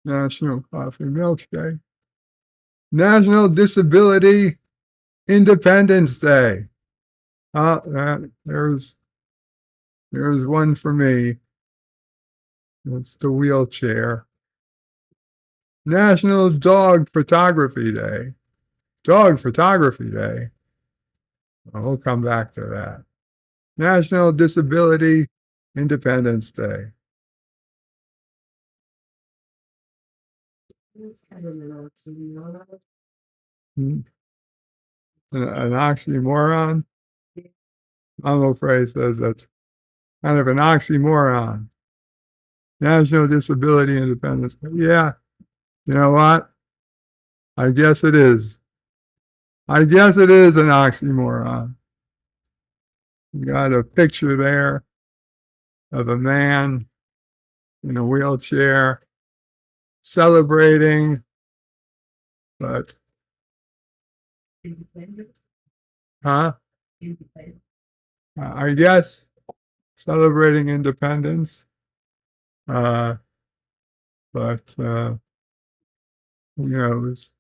National Coffee Milk Day. National Disability Independence Day. There's one for me. It's the wheelchair. National Dog Photography Day. Dog Photography Day. We'll come back to that. National Disability Independence Day. An oxymoron? I'm afraid says that's kind of an oxymoron. National Disability Independence Day. Yeah, you know what? I guess it is. I guess it is an oxymoron. You got a picture there of a man in a wheelchair celebrating, but I guess celebrating independence, but who knows?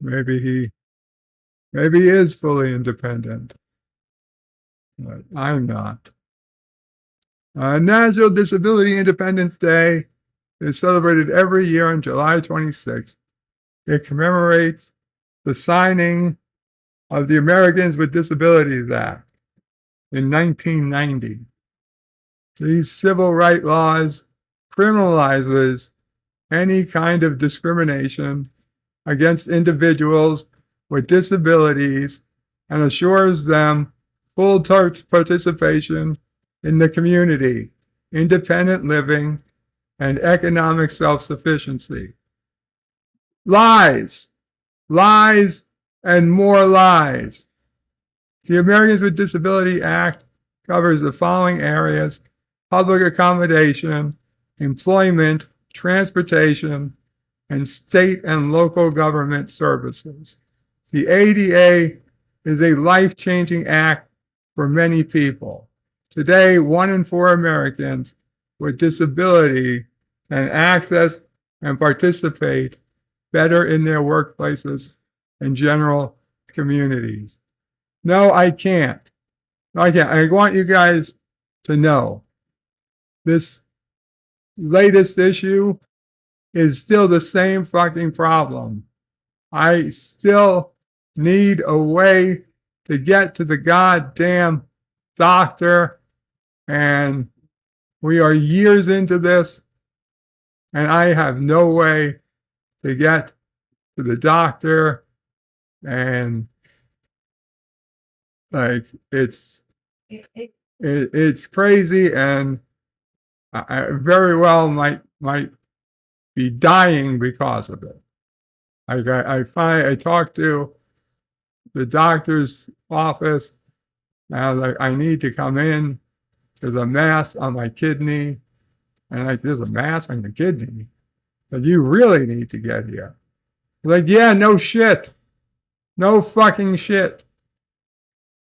Maybe he is fully independent, but I'm not. National Disability Independence Day is celebrated every year on July 26th. It commemorates the signing of the Americans with Disabilities Act in 1990. These civil rights laws criminalizes any kind of discrimination against individuals with disabilities and assures them full participation in the community, independent living, and economic self-sufficiency. Lies, and more lies. The Americans with Disability Act covers the following areas: public accommodation, employment, transportation, and state and local government services. The ADA is a life-changing act for many people. Today, 1 in 4 Americans with disability can access and participate better in their workplaces and general communities. No, I can't. No, I can't. I want you guys to know this latest issue is still the same fucking problem. I still need a way to get to the goddamn doctor, and we are years into this, and I have no way to get to the doctor, and like it's crazy, and I very well might be dying because of it. I talked to the doctor's office, and I was like, I need to come in. There's a mass on my kidney. And like, there's a mass on your kidney. But you really need to get here. Like, yeah, no shit. No fucking shit.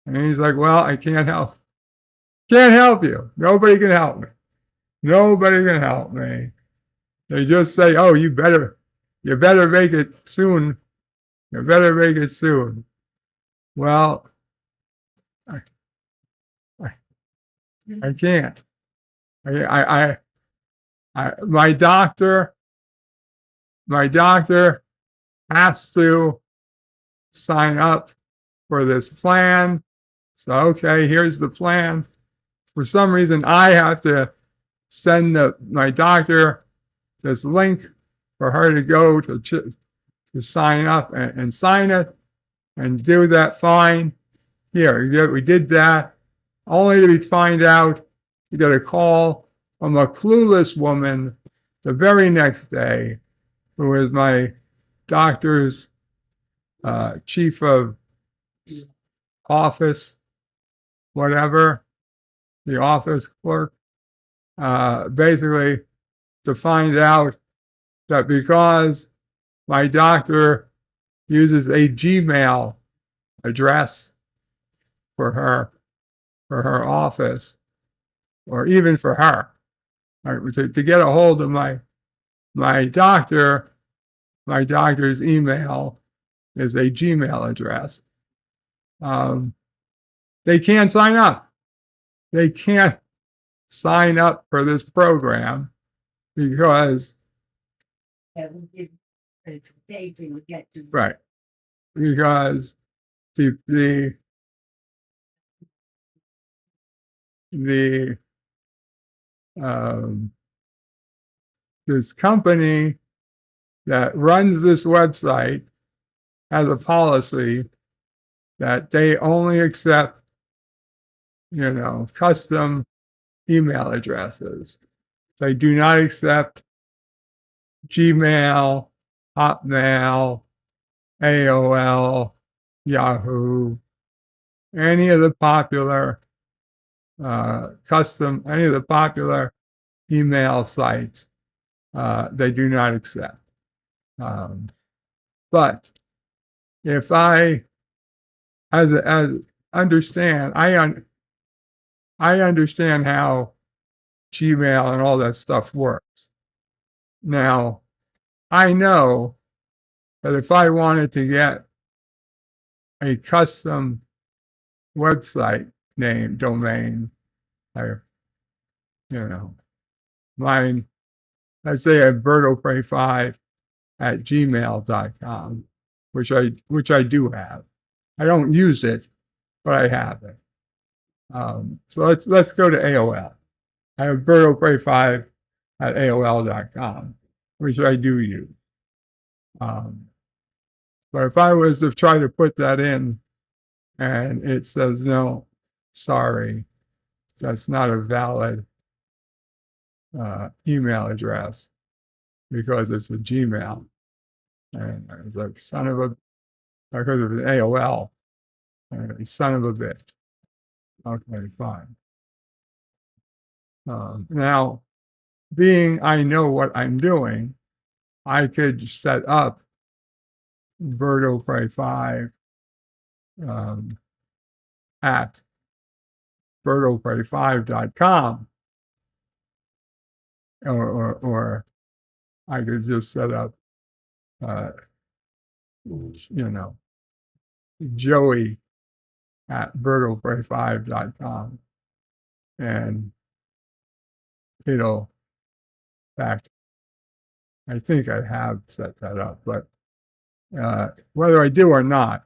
And he's like, well, I can't help. Can't help you. Nobody can help me. Nobody can help me. They just say, oh, you better make it soon. You better make it soon. Well, I can't. My doctor has to sign up for this plan. So, okay, here's the plan. For some reason, I have to send my doctor this link for her to go to sign up and sign it and do that fine. Here, we did that, only to find out you get a call from a clueless woman the very next day, who is my doctor's chief of office, whatever, the office clerk, basically to find out that because my doctor uses a Gmail address for her office, or even for her, to get a hold of my doctor's email is a Gmail address. They can't sign up. They can't sign up for this program because right, because this company that runs this website has a policy that they only accept, custom email addresses. They do not accept Gmail, Hotmail, AOL, Yahoo, any of the popular email sites. They do not accept. But if I understand how Gmail and all that stuff works. Now, I know that if I wanted to get a custom website name, domain, mine, let's say at bertopray5@gmail.com, which I do have. I don't use it, but I have it. So let's go to AOL. I have bertopray5@aol.com, which I do use. But if I was to try to put that in and it says, no, sorry, that's not a valid email address because it's a Gmail. And it's like, because of an AOL, son of a bitch. Okay, fine. Now, being I know what I'm doing, I could set up BertoPray5 at BertoPray5.com. Or I could just set up, Joey at BertoPray5.com. And it'll, in fact, I think I have set that up, but whether I do or not,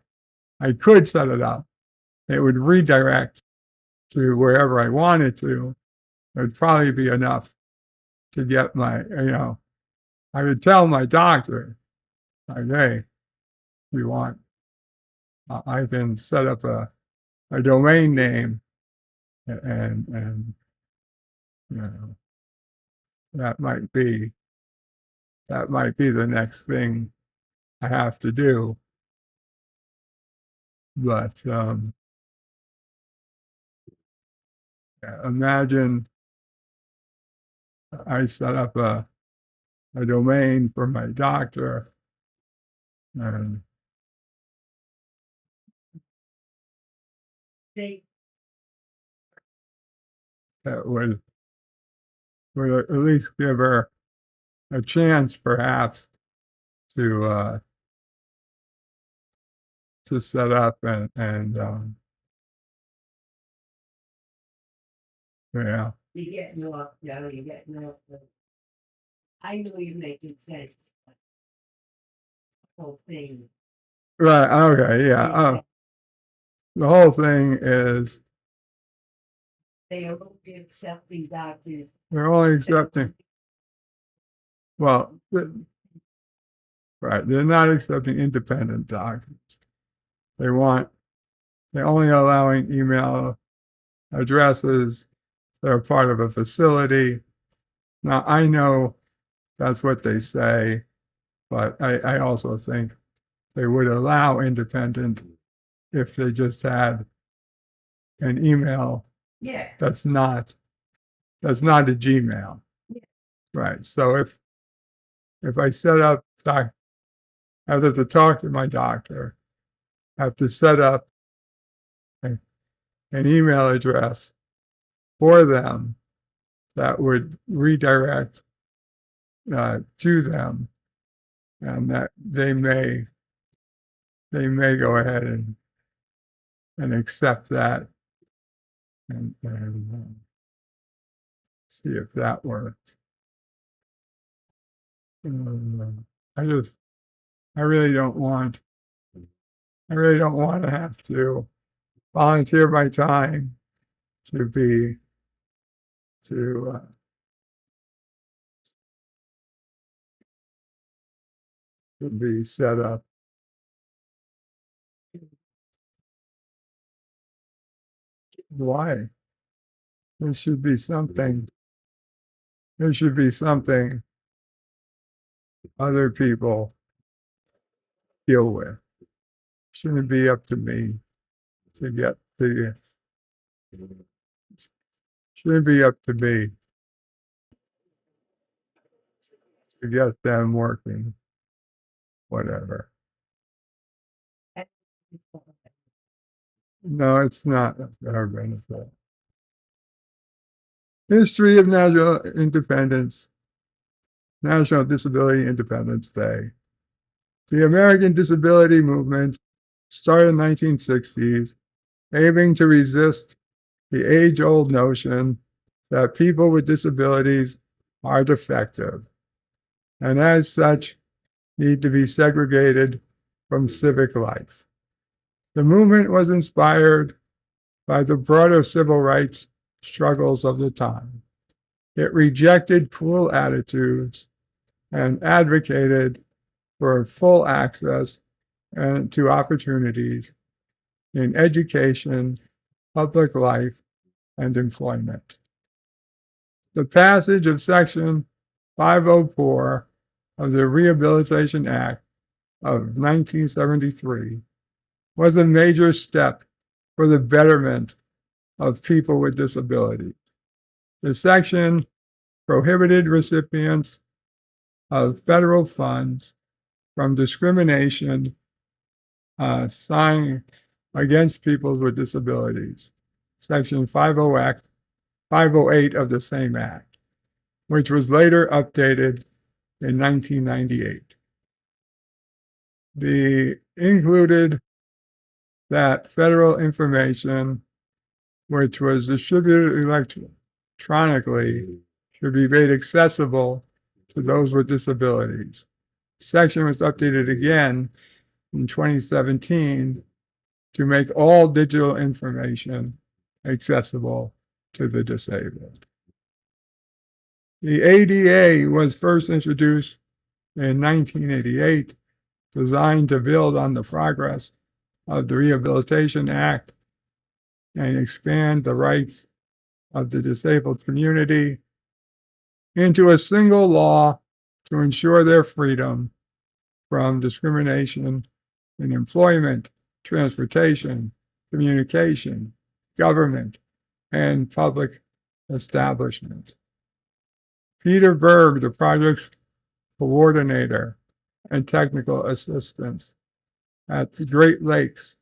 I could set it up. It would redirect to wherever I wanted to. It would probably be enough to get my, I would tell my doctor, like, hey, if you want, I can set up a domain name and that might be the next thing I have to do. But imagine I set up a domain for my doctor, and that would at least give her a chance, perhaps, to set up and yeah. You're getting off, Joe. You're getting off. I know you're making sense. The whole thing. Right. Okay. Yeah. The whole thing is They are only accepting doctors. they're only accepting. Well, right. They're not accepting independent doctors. They're only allowing email addresses that are part of a facility. Now, I know that's what they say, but I also think they would allow independent if they just had an email that's not a Gmail. Yeah. Right. So if I set up, I have to talk to my doctor, I have to set up an email address for them that would redirect to them, and that they may go ahead and accept that and see if that works. I really don't want to have to volunteer my time to be set up. Why? There should be something other people deal with. Shouldn't be up to me to get the. Shouldn't be up to me to get them working. Whatever. No, it's not our benefit. History of National Independence, National Disability Independence Day. The American Disability Movement started in the 1960s, aiming to resist the age-old notion that people with disabilities are defective, and as such, need to be segregated from civic life. The movement was inspired by the broader civil rights struggles of the time. It rejected cruel attitudes and advocated for full access and to opportunities in education, public life, and employment. The passage of Section 504 of the Rehabilitation Act of 1973 was a major step for the betterment of people with disabilities. The section prohibited recipients of federal funds from discrimination against people with disabilities. Section 508 of the same act, which was later updated in 1998. The included that federal information which was distributed electronically should be made accessible to those with disabilities. Section was updated again in 2017 to make all digital information accessible to the disabled. The ADA was first introduced in 1988, designed to build on the progress of the Rehabilitation Act and expand the rights of the disabled community into a single law to ensure their freedom from discrimination in employment, transportation, communication, government, and public establishment. Peter Berg, the project's coordinator and technical assistant at the Great Lakes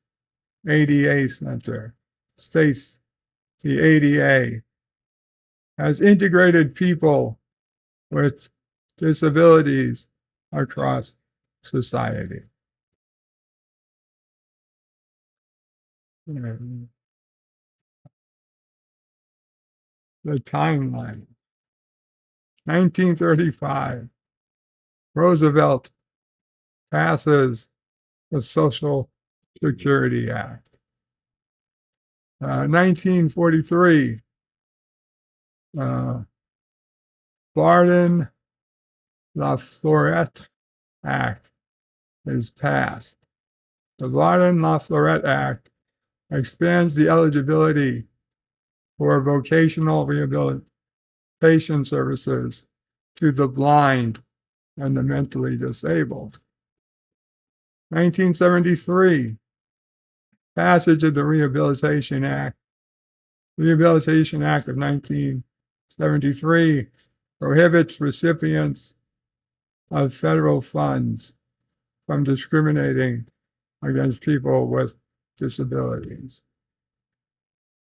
ADA Center, states the ADA has integrated people with disabilities across society. The timeline. 1935, Roosevelt passes the Social Security Act. 1943, Barton-LaFleur Act is passed. The Barton-LaFleur Act expands the eligibility for vocational rehabilitation services to the blind and the mentally disabled. 1973, passage of the Rehabilitation Act. Rehabilitation Act of 1973 prohibits recipients of federal funds from discriminating against people with disabilities.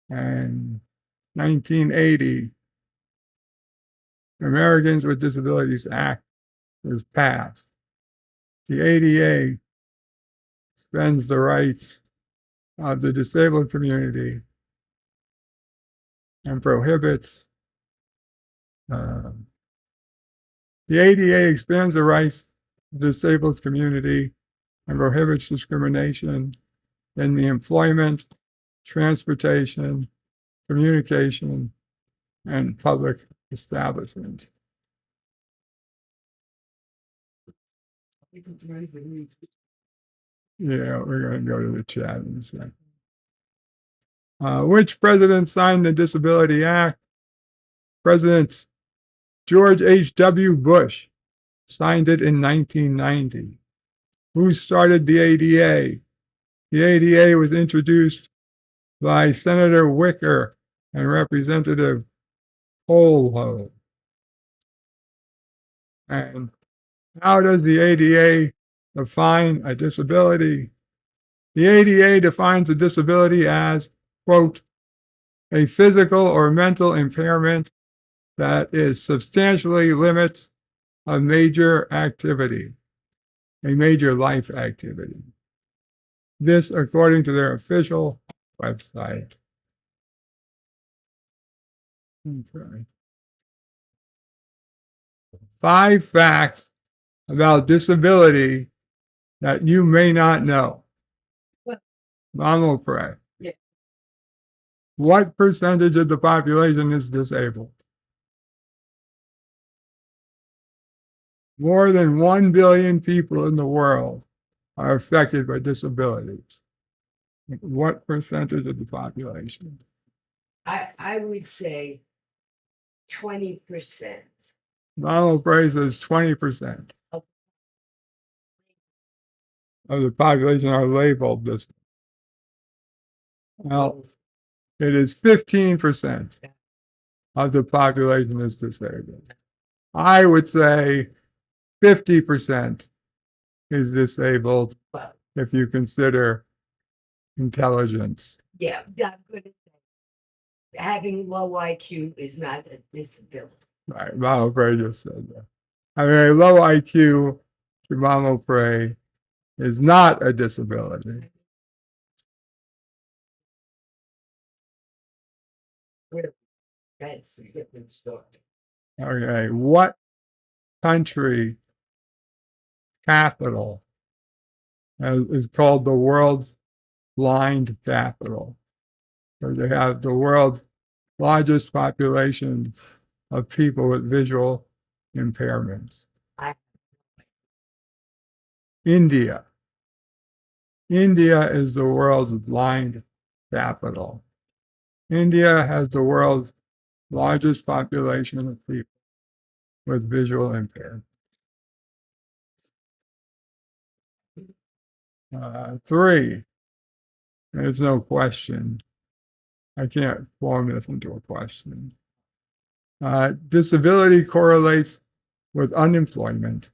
And 1980, the Americans with Disabilities Act was passed. The ADA extends the rights of the disabled community and prohibits the ADA expands the rights of the disabled community and prohibits discrimination in the employment, transportation, communication, and public establishment. Yeah, we're going to go to the chat in a second. Which president signed the Disability Act? President George H.W. Bush signed it in 1990. Who started the ADA? The ADA was introduced by Senator Wicker and Representative Holho. And how does the ADA define a disability? The ADA defines a disability as, quote, a physical or mental impairment that is substantially limits a major activity, a major life activity. This according to their official website. Okay. 5 facts about disability that you may not know. Mom will pray. Yeah. What percentage of the population is disabled? More than 1 billion people in the world are affected by disabilities. What percentage of the population? I would say 20%. Donald Gray says 20% of the population are labeled this. Well, it is 15% of the population is disabled. I would say 50% is disabled if you consider intelligence. Yeah, I'm going to say having low IQ is not a disability. Right, Mama Prey just said that. Having a low IQ to Mama Prey is not a disability. That's a different story. Okay, what country capital is called the world's blind capital? So they have the world's largest population of people with visual impairments. India. India is the world's blind capital. India has the world's largest population of people with visual impairment. 3, there's no question. I can't form this into a question. Disability correlates with unemployment.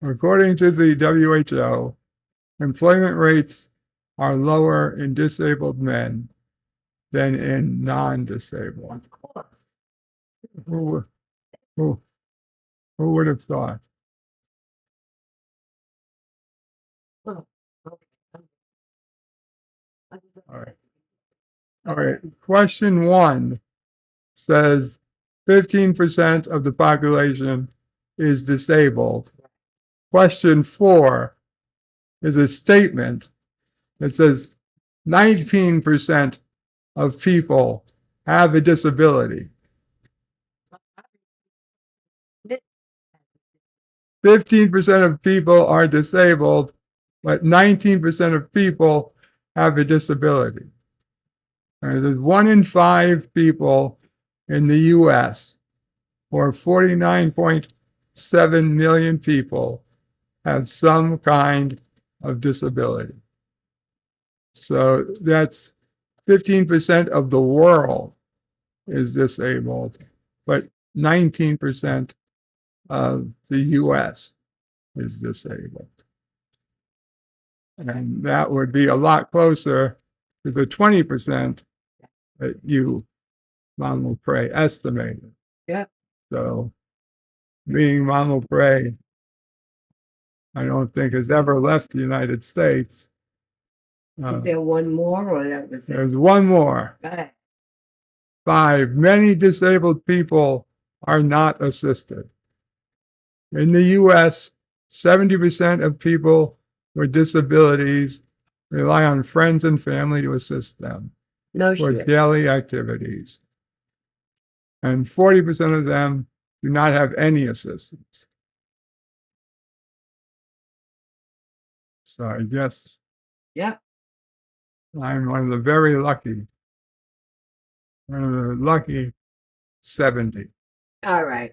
According to the WHO, employment rates are lower in disabled men than in non-disabled. Of course. Who would have thought? Well, All right. All right. Question 1 says 15% of the population is disabled. Question 4 is a statement that says 19% of people have a disability. 15% of people are disabled, but 19% of people have a disability. And there's 1 in 5 people in the US, or 49.7 million people, have some kind of disability. So that's 15% of the world is disabled, but 19% of the US is disabled. And that would be a lot closer to the 20% that you, Mama Prey, estimated. Yeah. So being Mama Prey, I don't think has ever left the United States. Is there one more or that was it? There's one more. Right. 5, many disabled people are not assisted. In the US, 70% of people with disabilities rely on friends and family to assist them for daily activities. And 40% of them do not have any assistance. So I guess I'm one of the very lucky, 70. All right.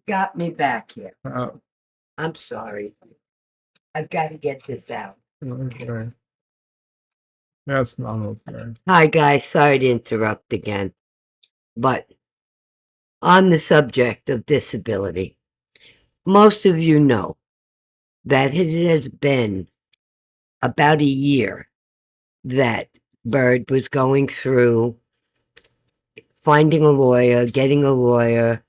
Got me back here. Oh, I'm sorry. I've got to get this out. okay. Yes, Mama Prey. Hi, guys. Sorry to interrupt again. But on the subject of disability, most of you know that it has been about a year that Bird was going through finding a lawyer, getting a lawyer,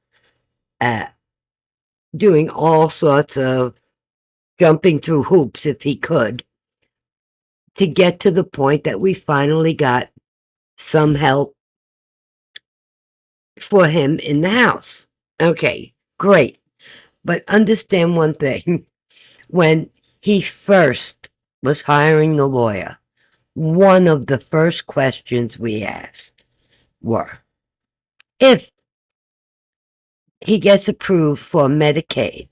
doing all sorts of jumping through hoops if he could, to get to the point that we finally got some help for him in the house. Okay, great. But understand one thing. When he first was hiring the lawyer, one of the first questions we asked were, if he gets approved for Medicaid,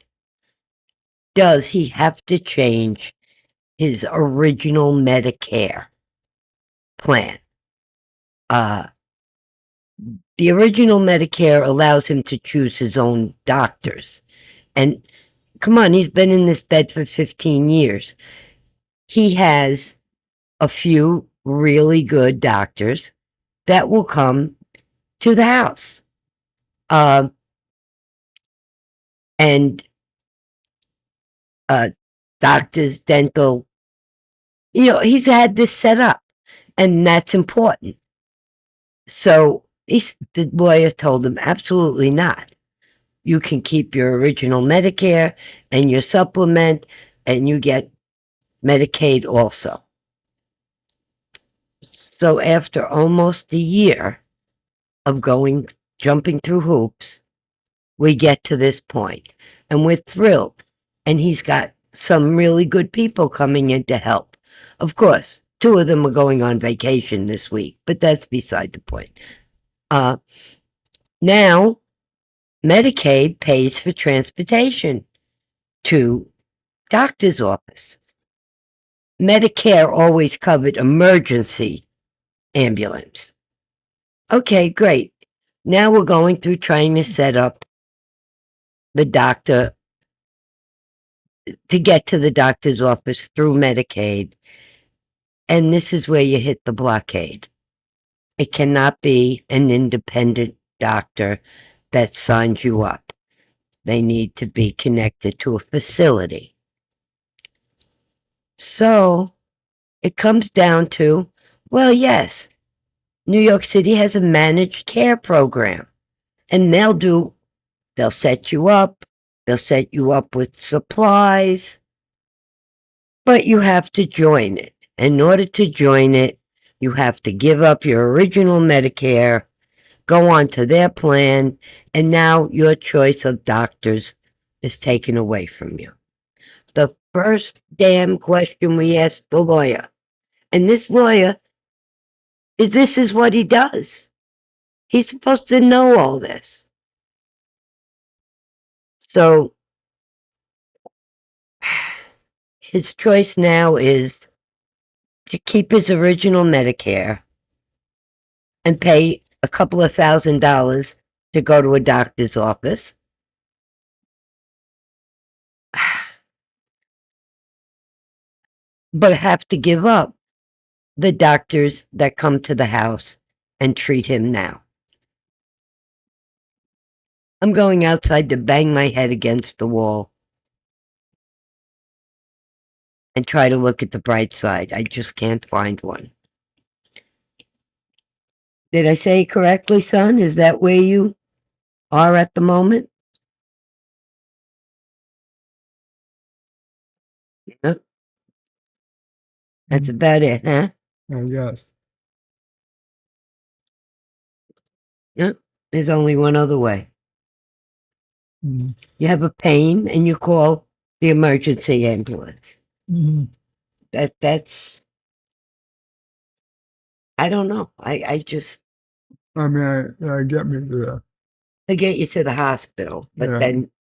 does he have to change his original Medicare plan? The original Medicare allows him to choose his own doctors. And come on, he's been in this bed for 15 years. He has a few really good doctors that will come to the house. And doctors, dental, he's had this set up, and that's important. So the lawyer told him, absolutely not. You can keep your original Medicare and your supplement, and you get Medicaid also. So after almost a year of jumping through hoops, we get to this point, and we're thrilled. And he's got some really good people coming in to help. Of course, 2 of them are going on vacation this week, but that's beside the point. Now, Medicaid pays for transportation to doctor's office. Medicare always covered emergency ambulance. Okay, great. Now we're going through trying to set up the doctor to get to the doctor's office through Medicaid. And this is where you hit the blockade. It cannot be an independent doctor that signs you up. They need to be connected to a facility. So it comes down to, well, yes, New York City has a managed care program, and they'll set you up with supplies, but you have to join it. In order to join it, you have to give up your original Medicare, go on to their plan, and now your choice of doctors is taken away from you. The first damn question we asked the lawyer, and this lawyer, this is what he does. He's supposed to know all this. So his choice now is to keep his original Medicare and pay a couple of $1,000s to go to a doctor's office. But have to give up the doctors that come to the house and treat him now. I'm going outside to bang my head against the wall and try to look at the bright side. I just can't find one. Did I say it correctly, son? Is that where you are at the moment? Yep. That's about it, huh? Yes. Yep. There's only one other way. Mm-hmm. You have a pain and you call the emergency ambulance. Mm-hmm. That's I don't know. I mean, get me to they get you to the hospital, but Yeah. then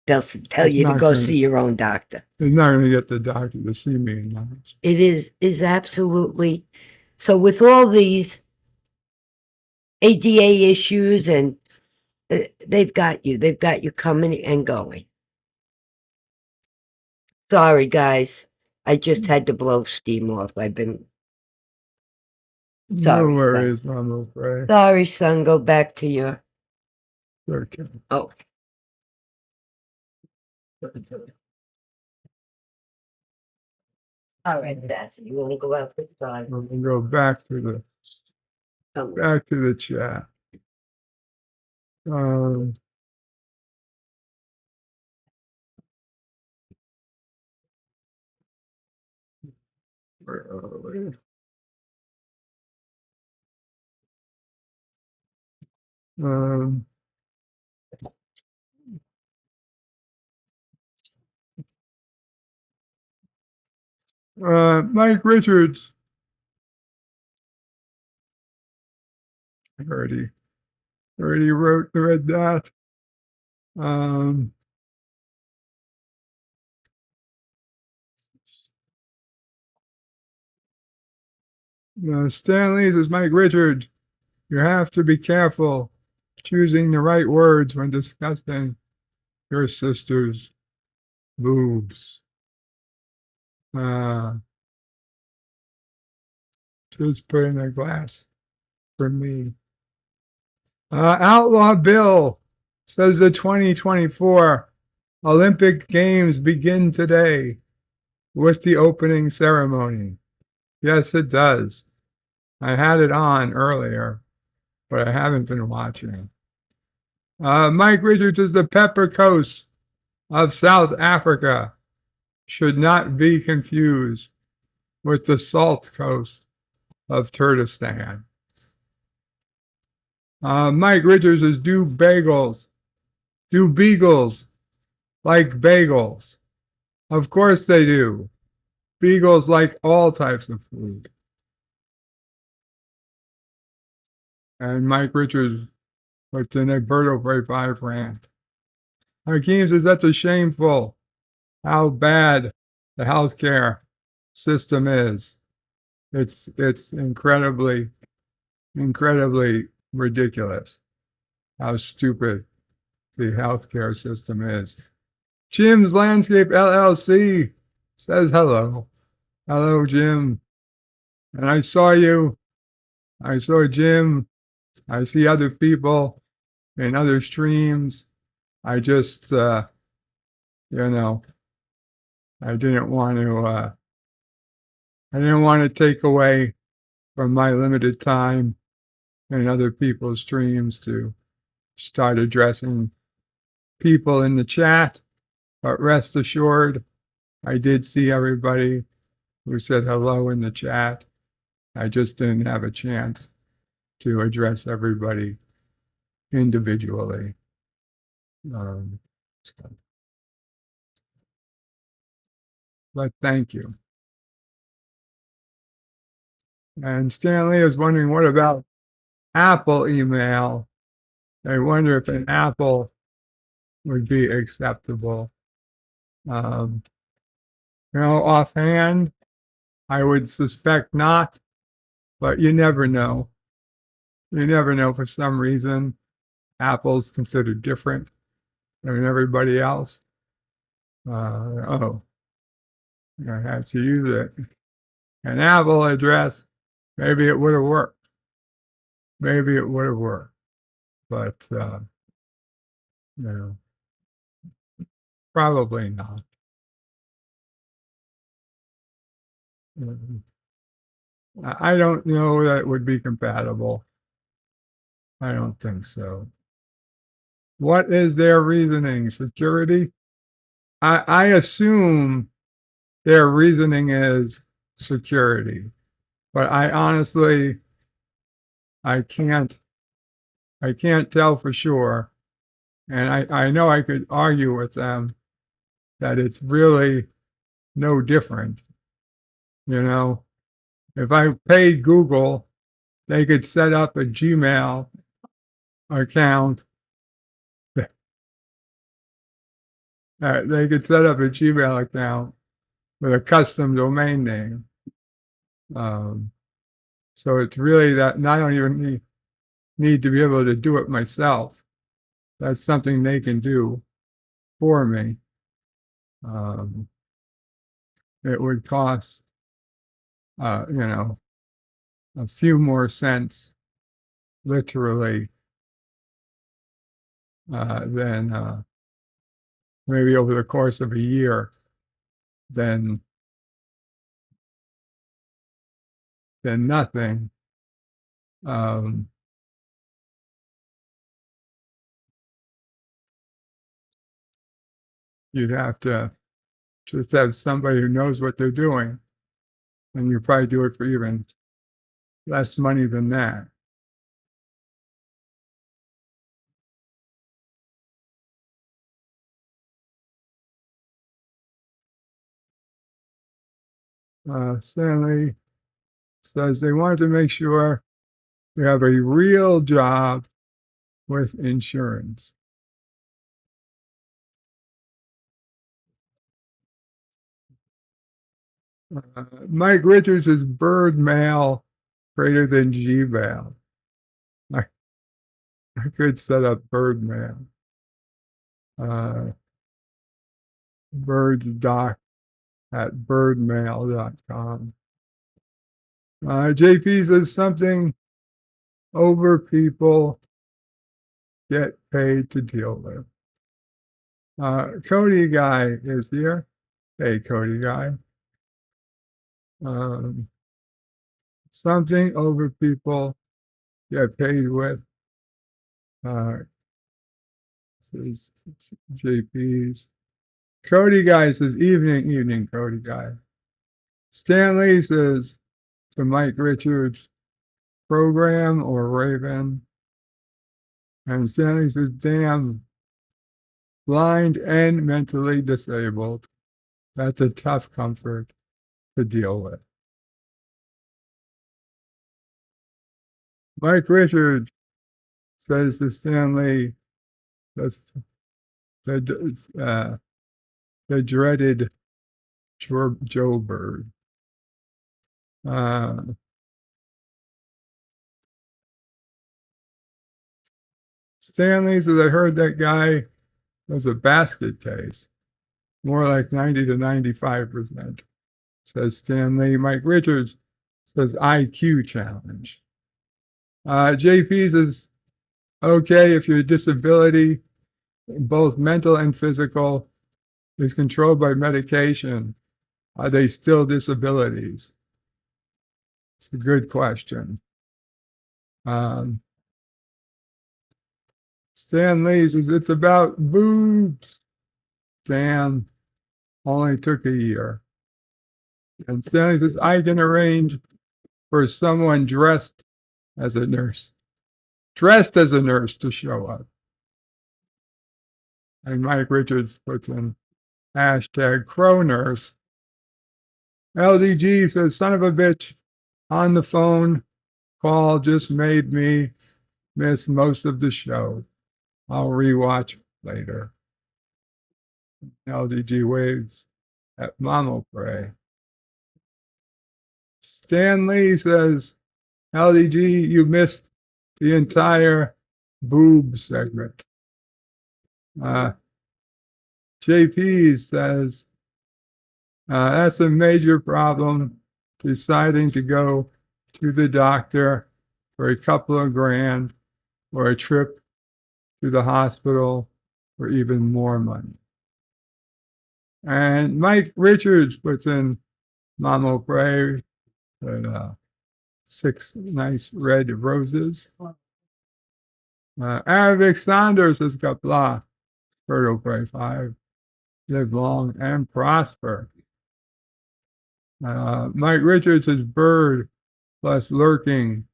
they'll tell It's you to not go gonna- see your own doctor. It's not going to get the doctor to see me in the house. It is absolutely so. With all these ADA issues, and they've got you coming and going. Sorry, guys. I just had to blow steam off. I've been sorry. No son. worries, I'm afraid. Sorry, son. Go back to your. Okay. Oh, all right, Bessie. You want to go out this time? I'm going to go back to the chat. Where are we? Mike Richards. Already read that. Stanley's is Mike Richards. You have to be careful choosing the right words when discussing your sister's boobs. Just put in a glass for me. Outlaw Bill says the 2024 Olympic Games begin today with the opening ceremony. Yes, it does. I had it on earlier. but I haven't been watching. Mike Richards is the Pepper Coast of South Africa. Should not be confused with the Salt Coast of Kurdistan. Mike Richards is do beagles like bagels. Of course they do. Beagles like all types of food. And Mike Richards with the Berto Pray 5 rant. Hakeem says that's a shameful how bad the healthcare system is. It's incredibly ridiculous how stupid the healthcare system is. Jim's Landscape LLC says hello. Hello, Jim. And I saw you. I saw Jim. I see other people in other streams. I just, I didn't want to take away from my limited time in other people's streams to start addressing people in the chat. But rest assured, I did see everybody who said hello in the chat. I just didn't have a chance to address everybody individually. But thank you. And Stanley is wondering, what about Apple email? I wonder if an Apple would be acceptable. Offhand, I would suspect not, but you never know. You never know. For some reason, Apple's considered different than everybody else. I had to use it. An Apple address, maybe it would have worked. Maybe it would have worked. But, probably not. I don't know that it would be compatible. I don't think so. What is their reasoning? Security? I assume their reasoning is security, but I honestly, I can't tell for sure. And I know I could argue with them that it's really no different. If I paid Google, they could set up a Gmail account. They could set up a Gmail account with a custom domain name. So it's really that, and I don't even need to be able to do it myself. That's something they can do for me. It would cost, a few more cents, literally, than maybe over the course of a year, than nothing. You'd have to just have somebody who knows what they're doing, and you probably do it for even less money than that. Stanley says they wanted to make sure you have a real job with insurance. Mike Richards is bird mail greater than Gmail. I could set up bird mail. birdsdoc@birdmail.com. JP says something over people get paid to deal with. Cody Guy is here. Hey, Cody Guy. Something over people get paid with. Says JP's. Cody Guy says, evening, Cody Guy. Stanley says, the Mike Richards program or Raven. And Stanley says, damn, blind and mentally disabled. That's a tough comfort to deal with. Mike Richards says to Stanley, the dreaded Joe Bird. Stanley says, I heard that guy was a basket case, more like 90 to 95%, says Stanley. Mike Richards says IQ challenge. JP says, okay, if your disability, both mental and physical, is controlled by medication, are they still disabilities? It's a good question. Stan Lee says, it's about boobs. Stan only took a year. And Stanley says, I can arrange for someone dressed as a nurse to show up. And Mike Richards puts in hashtag crow nurse. LDG says, son of a bitch, on the phone call just made me miss most of the show. I'll rewatch later. LDG waves at Mama Pray. Stan Lee says, LDG, you missed the entire boob segment. JP says, that's a major problem, deciding to go to the doctor for a couple of grand or a trip to the hospital for even more money. And Mike Richards puts in Mama Pray with 6 nice red roses. Arabic Sanders says Qapla, Fertile Pray 5, live long and prosper. Mike Richards says bird plus lurking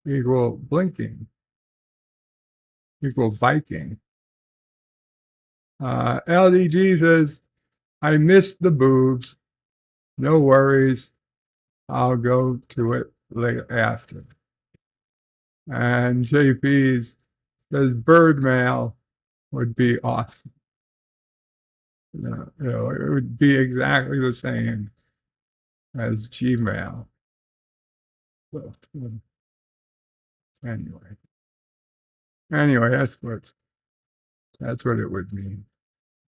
equal blinking, equal biking. LDG says, I missed the boobs. No worries. I'll go to it later after. And JP says bird mail would be awesome. It would be exactly the same as Gmail. But, anyway, that's what it would mean.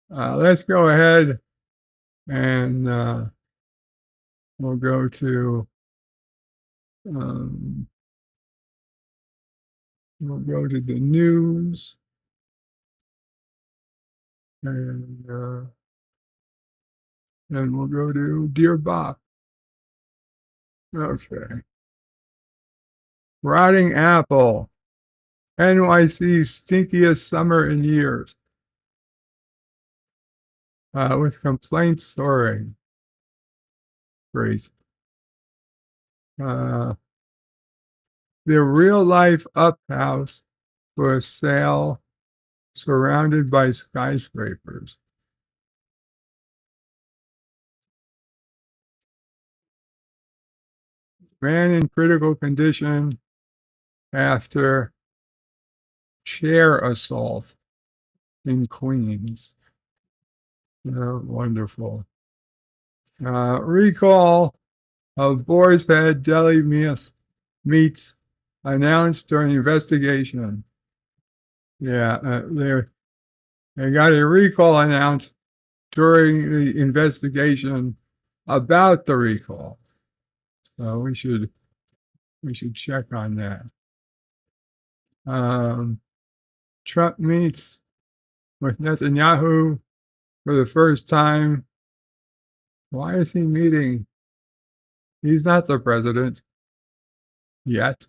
Let's go ahead and we'll go to the news, and then we'll go to Dear Bob. Okay. Rotting apple. NYC's stinkiest summer in years. With complaints soaring. Great. The real life up house for sale surrounded by skyscrapers. Man in critical condition after chair assault in Queens. Wonderful. Recall of Boar's Head deli meats announced during investigation. Yeah, they got a recall announced during the investigation about the recall. So we should check on that. Trump meets with Netanyahu for the first time. Why is he meeting? He's not the president yet.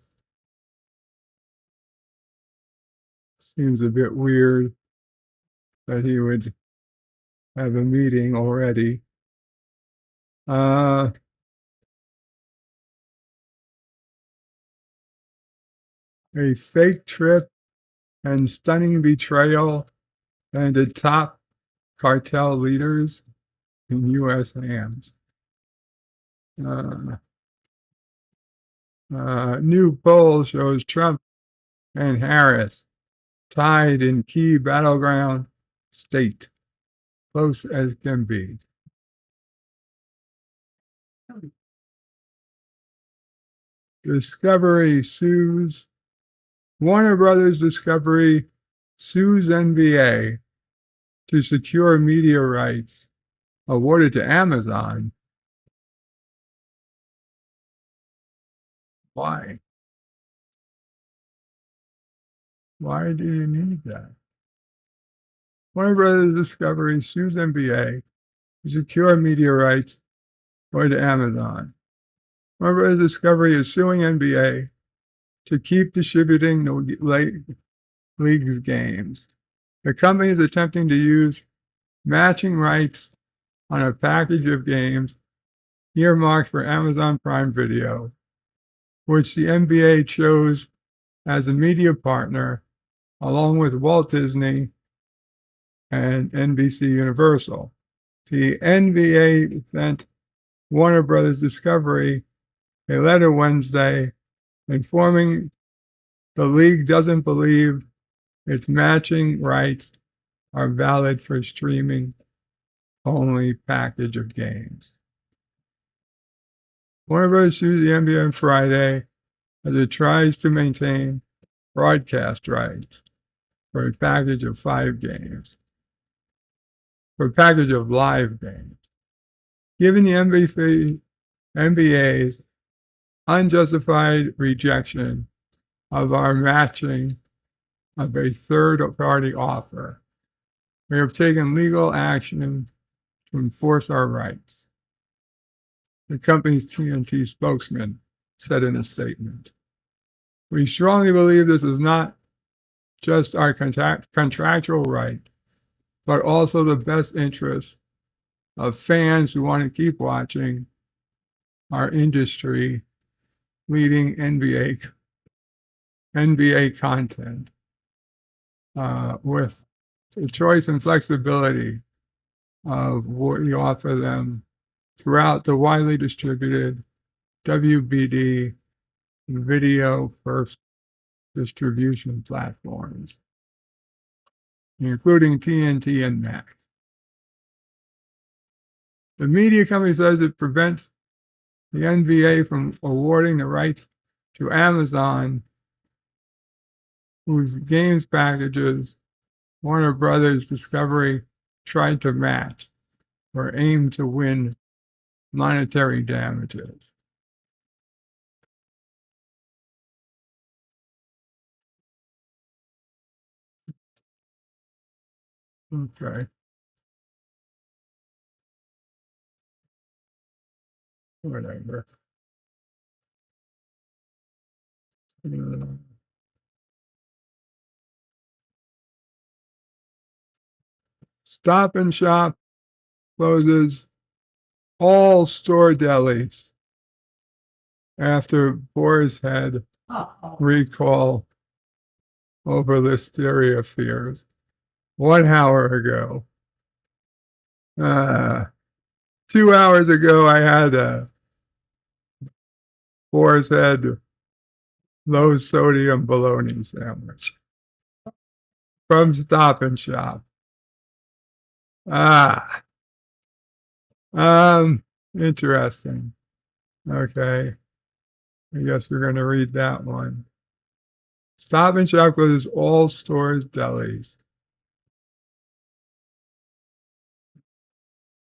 Seems a bit weird that he would have a meeting already. A fake trip and stunning betrayal landed top cartel leaders in U.S. hands. New poll shows Trump and Harris tied in key battleground state, close as can be. Discovery sues. Warner Brothers Discovery sues NBA to secure media rights awarded to Amazon. Why? Why do you need that? Warner Brothers Discovery sues NBA to secure media rights awarded to Amazon. Warner Brothers Discovery is suing NBA to keep distributing the league's games. The company is attempting to use matching rights on a package of games earmarked for Amazon Prime Video, which the NBA chose as a media partner along with Walt Disney and NBC Universal. The NBA sent Warner Brothers Discovery a letter Wednesday informing the league doesn't believe its matching rights are valid for streaming only package of games. Warner Bros. Sued the NBA on Friday as it tries to maintain broadcast rights for a package of 5 games, for a package of live games. Given the NBA's unjustified rejection of our matching of a third-party offer, we have taken legal action to enforce our rights, the company's TNT spokesman said in a statement. We strongly believe this is not just our contractual right, but also the best interest of fans who want to keep watching our industry leading NBA content with the choice and flexibility of what we offer them throughout the widely distributed WBD video first distribution platforms, including TNT and Max. The media company says it prevents the NBA from awarding the rights to Amazon, whose games packages Warner Brothers Discovery tried to match or aimed to win monetary damages. Okay. Whatever. Stop and Shop closes all store delis after Boar's Head recall over listeria fears 1 hour ago. 2 hours ago, I had a Boar's Head low sodium bologna sandwich from Stop and Shop. Interesting. Okay. I guess we're going to read that one. Stop and Shop closes all stores, delis.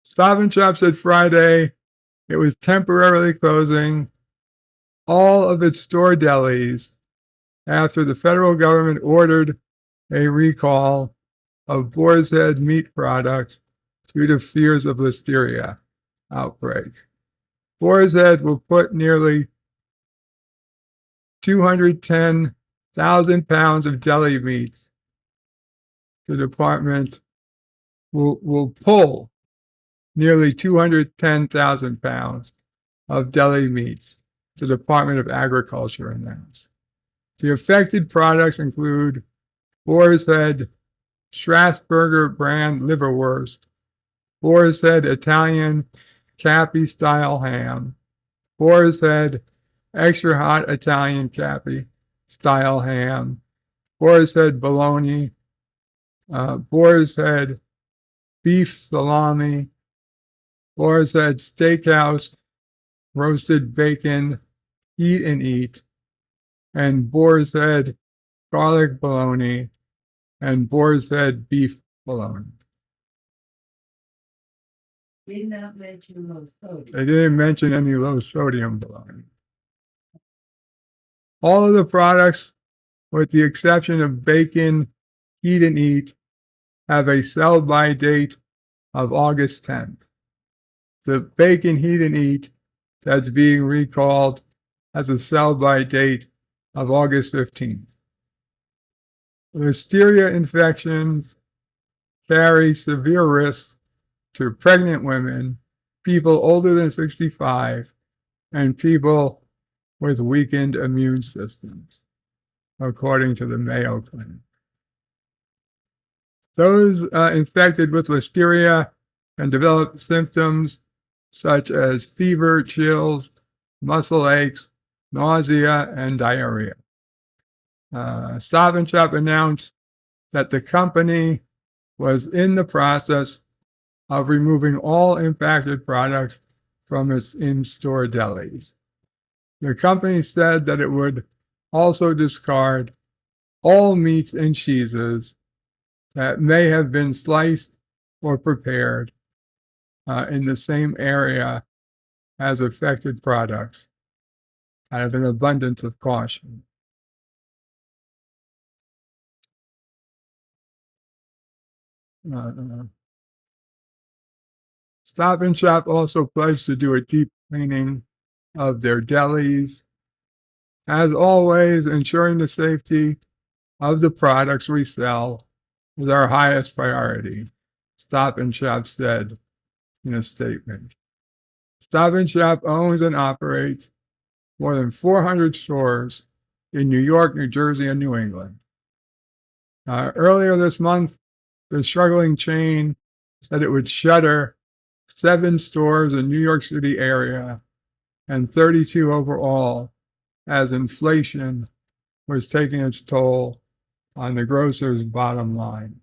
Stop and Shop said Friday it was temporarily closing all of its store delis after the federal government ordered a recall of Boar's Head meat products due to fears of listeria outbreak. Boar's Head will put nearly 210,000 pounds of deli meats the department will pull nearly 210,000 pounds of deli meats, the Department of Agriculture announced. The affected products include Boar's Head Strasburger brand liverwurst, Boar's Head Italian Cappy style ham, Boar's Head extra hot Italian Cappy style ham, Boar's Head bologna, Boar's Head beef salami, Boar's Head steakhouse roasted bacon eat and eat, and Boar's Head garlic bologna, and Boar's Head beef bologna. Did not mention low sodium. They didn't mention any low sodium bologna. All of the products, with the exception of bacon, eat and eat, have a sell-by date of August 10th. The bacon heat and eat that's being recalled has a sell-by date of August 15th. Listeria infections carry severe risks to pregnant women, people older than 65, and people with weakened immune systems, according to the Mayo Clinic. Those infected with listeria can develop symptoms such as fever, chills, muscle aches, nausea, and diarrhea. Stop & Shop announced that the company was in the process of removing all impacted products from its in-store delis. The company said that it would also discard all meats and cheeses that may have been sliced or prepared in the same area as affected products out of an abundance of caution. Stop & Shop also pledged to do a deep cleaning of their delis. As always, ensuring the safety of the products we sell is our highest priority, Stop & Shop said in a statement. Stop & Shop owns and operates more than 400 stores in New York, New Jersey, and New England. Earlier this month, the struggling chain said it would shutter 7 stores in New York City area and 32 overall as inflation was taking its toll on the grocer's bottom line.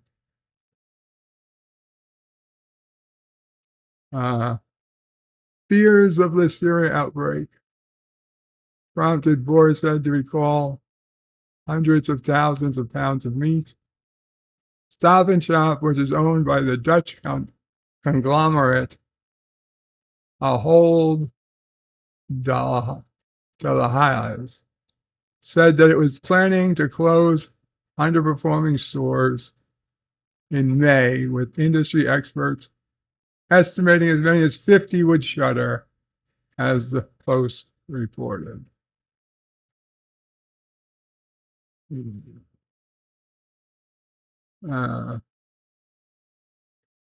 Fears of listeria outbreak prompted Boar's Head to recall hundreds of thousands of pounds of meat. Stop & Shop, which is owned by the Dutch conglomerate Ahold Delhaize, said that it was planning to close underperforming stores in May, with industry experts estimating as many as 50 would shutter, as the Post reported.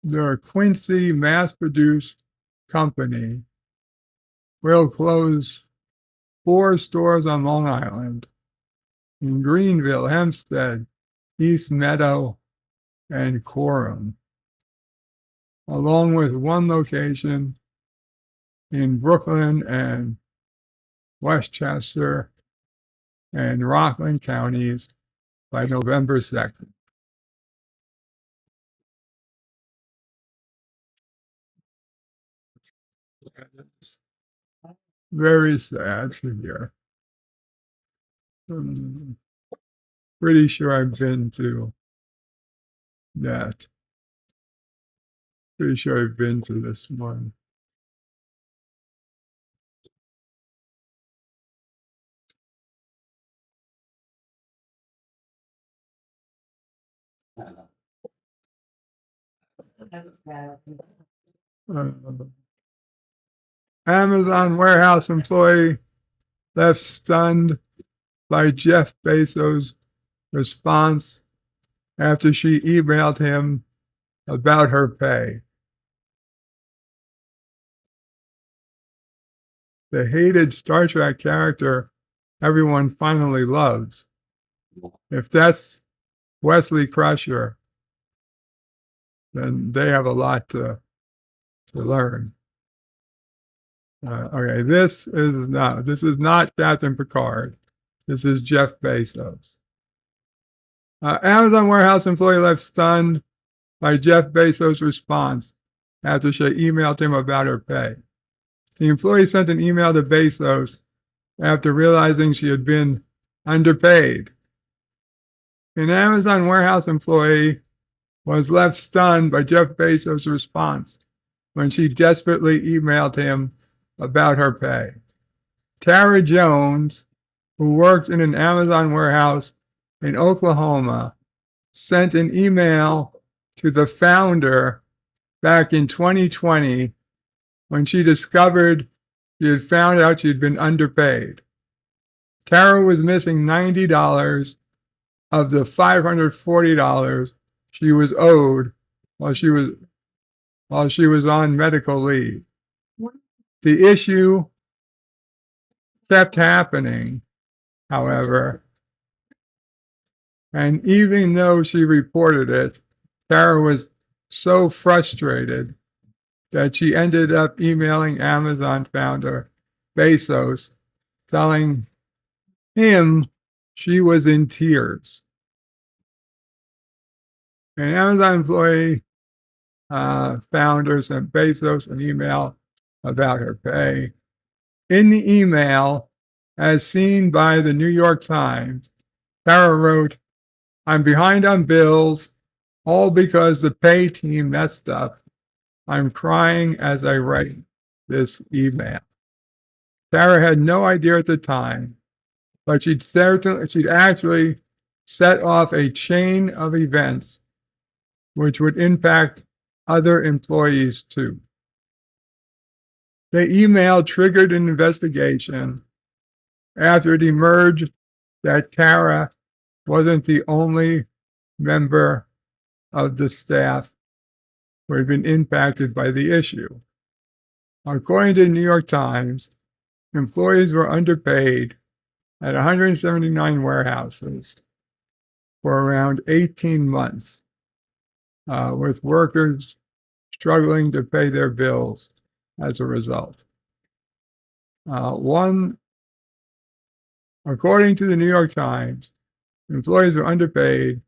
Their Quincy mass-produced company will close 4 stores on Long Island, in Greenville, Hempstead, East Meadow, and Coram, along with 1 location in Brooklyn and Westchester and Rockland counties by November 2nd. It's very sad to hear. Pretty sure I've been to that. Pretty sure I've been to this one. Amazon warehouse employee left stunned by Jeff Bezos' response after she emailed him about her pay. The hated Star Trek character everyone finally loves. If that's Wesley Crusher, then they have a lot to learn. Okay, this is not Captain Picard. This is Jeff Bezos. Amazon warehouse employee left stunned by Jeff Bezos' response after she emailed him about her pay. The employee sent an email to Bezos after realizing she had been underpaid. An Amazon warehouse employee was left stunned by Jeff Bezos' response when she desperately emailed him about her pay. Tara Jones, who worked in an Amazon warehouse in Oklahoma, sent an email to the founder back in 2020 when she discovered she had found out she'd been underpaid. Tara was missing $90 of the $540 she was owed while she was on medical leave. The issue kept happening, however, and even though she reported it, Tara was so frustrated that she ended up emailing Amazon founder Bezos, telling him she was in tears. An Amazon employee founder sent Bezos an email about her pay. In the email, as seen by the New York Times, Tara wrote, "I'm behind on bills, all because the pay team messed up. I'm crying as I write this email." Tara had no idea at the time, but she'd actually set off a chain of events which would impact other employees too. The email triggered an investigation after it emerged that Tara wasn't the only member of the staff who had been impacted by the issue. According to the New York Times, employees were underpaid at 179 warehouses for around 18 months, with workers struggling to pay their bills as a result. According to the New York Times, employees were underpaid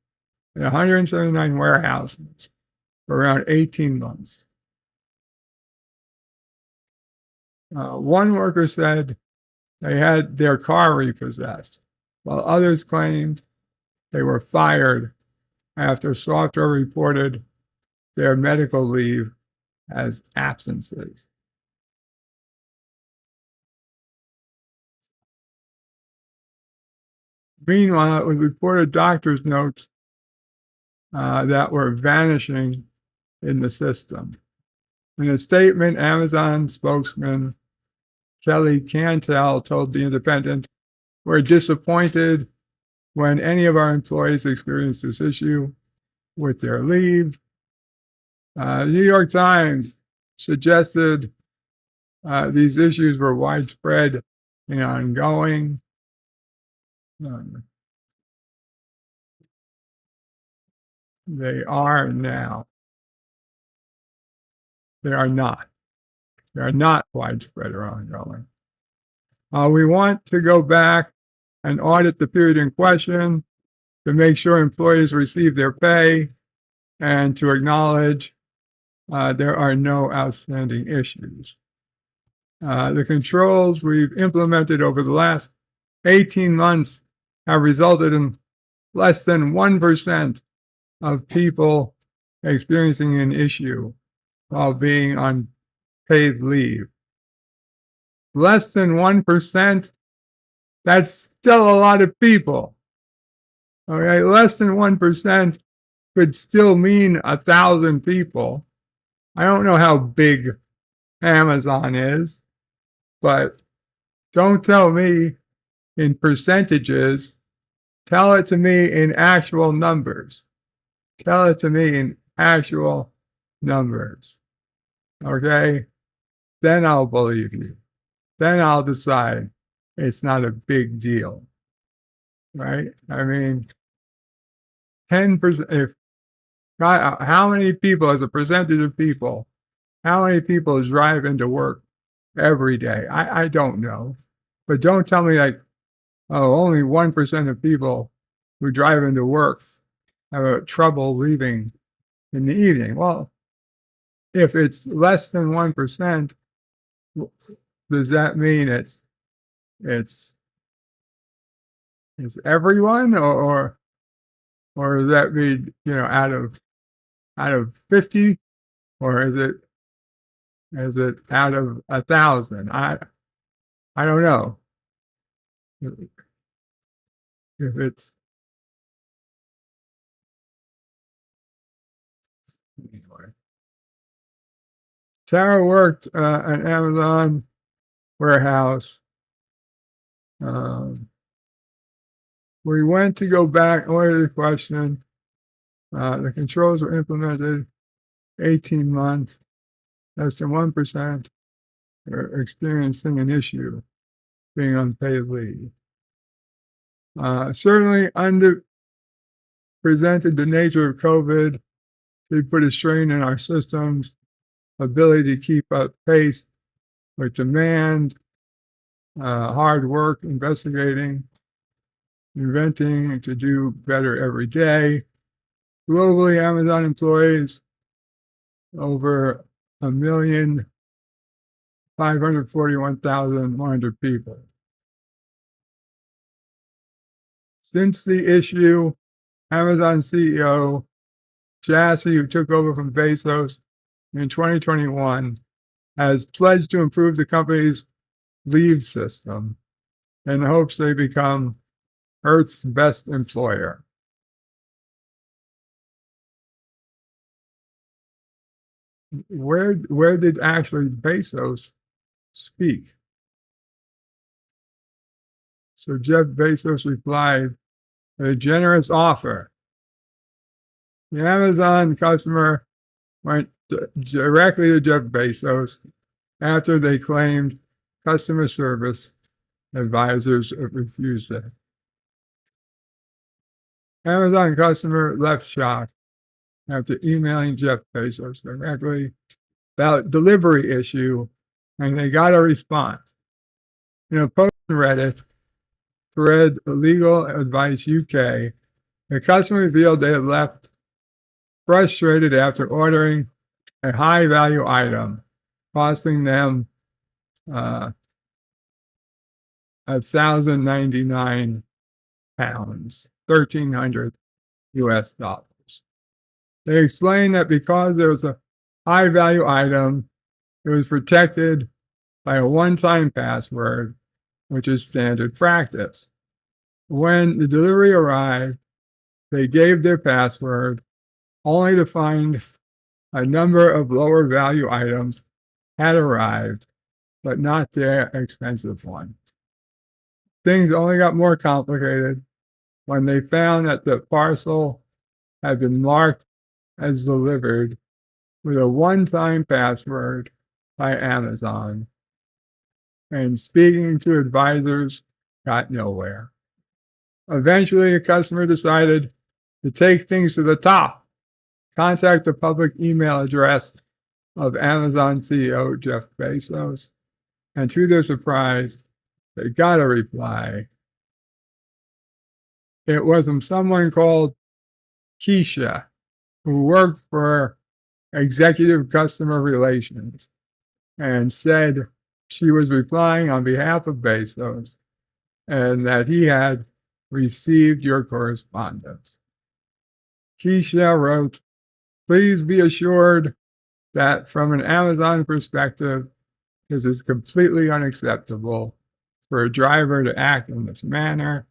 at 179 warehouses for around 18 months. One worker said they had their car repossessed, while others claimed they were fired after software reported their medical leave as absences. Meanwhile, it was reported doctor's notes that were vanishing in the system. In a statement, Amazon spokesman Kelly Cantel told The Independent, "We're disappointed when any of our employees experience this issue with their leave." The New York Times suggested these issues were widespread and ongoing. They are now. They are not. They are not widespread or ongoing. We want to go back and audit the period in question to make sure employees receive their pay and to acknowledge there are no outstanding issues. The controls we've implemented over the last 18 months have resulted in less than 1% of people experiencing an issue while being on paid leave. Less than 1%, that's still a lot of people. Okay, less than 1% could still mean 1,000 people. I don't know how big Amazon is, but don't tell me in percentages. Tell it to me in actual numbers. Tell it to me in actual numbers. Okay? Then I'll believe you. Then I'll decide it's not a big deal. Right? I mean, 10%, if how many people, as a percentage of people, how many people drive into work every day? I don't know. But don't tell me like, oh, only 1% of people who drive into work have trouble leaving in the evening. Well, if it's less than 1%, does that mean it's everyone, or does that mean, out of 50, or is it out of 1,000? I don't know. If it's anyway. Tara worked an Amazon warehouse. We went to go back, order the question. The controls were implemented 18 months. Less than 1% are experiencing an issue being unpaid leave. Certainly underpresented the nature of COVID. They put a strain in our systems, ability to keep up pace with demand, hard work, investigating, inventing to do better every day. Globally, Amazon employs over 1,541,100 people. Since the issue, Amazon CEO Jassy, who took over from Bezos in 2021, has pledged to improve the company's leave system in hopes they become Earth's best employer. Where did actually Bezos speak? So Jeff Bezos replied, a generous offer. The Amazon customer went directly to Jeff Bezos after they claimed customer service advisors refused it. Amazon customer left shocked after emailing Jeff Bezos directly about delivery issue, and they got a response. In a post on Reddit thread, Legal Advice UK, the customer revealed they had left frustrated after ordering a high-value item, costing them £1,099, $1,300 US. They explained that because there was a high-value item, it was protected by a one-time password, which is standard practice. When the delivery arrived, they gave their password, only to find a number of lower value items had arrived, but not their expensive one. Things only got more complicated when they found that the parcel had been marked as delivered with a one-time password by Amazon, and speaking to advisors got nowhere. Eventually, the customer decided to take things to the top, contact the public email address of Amazon CEO Jeff Bezos, and to their surprise, they got a reply. It was from someone called Keisha, who worked for Executive Customer Relations, and said she was replying on behalf of Bezos and that he had received your correspondence. Keisha wrote, please be assured that from an Amazon perspective, this is completely unacceptable for a driver to act in this manner.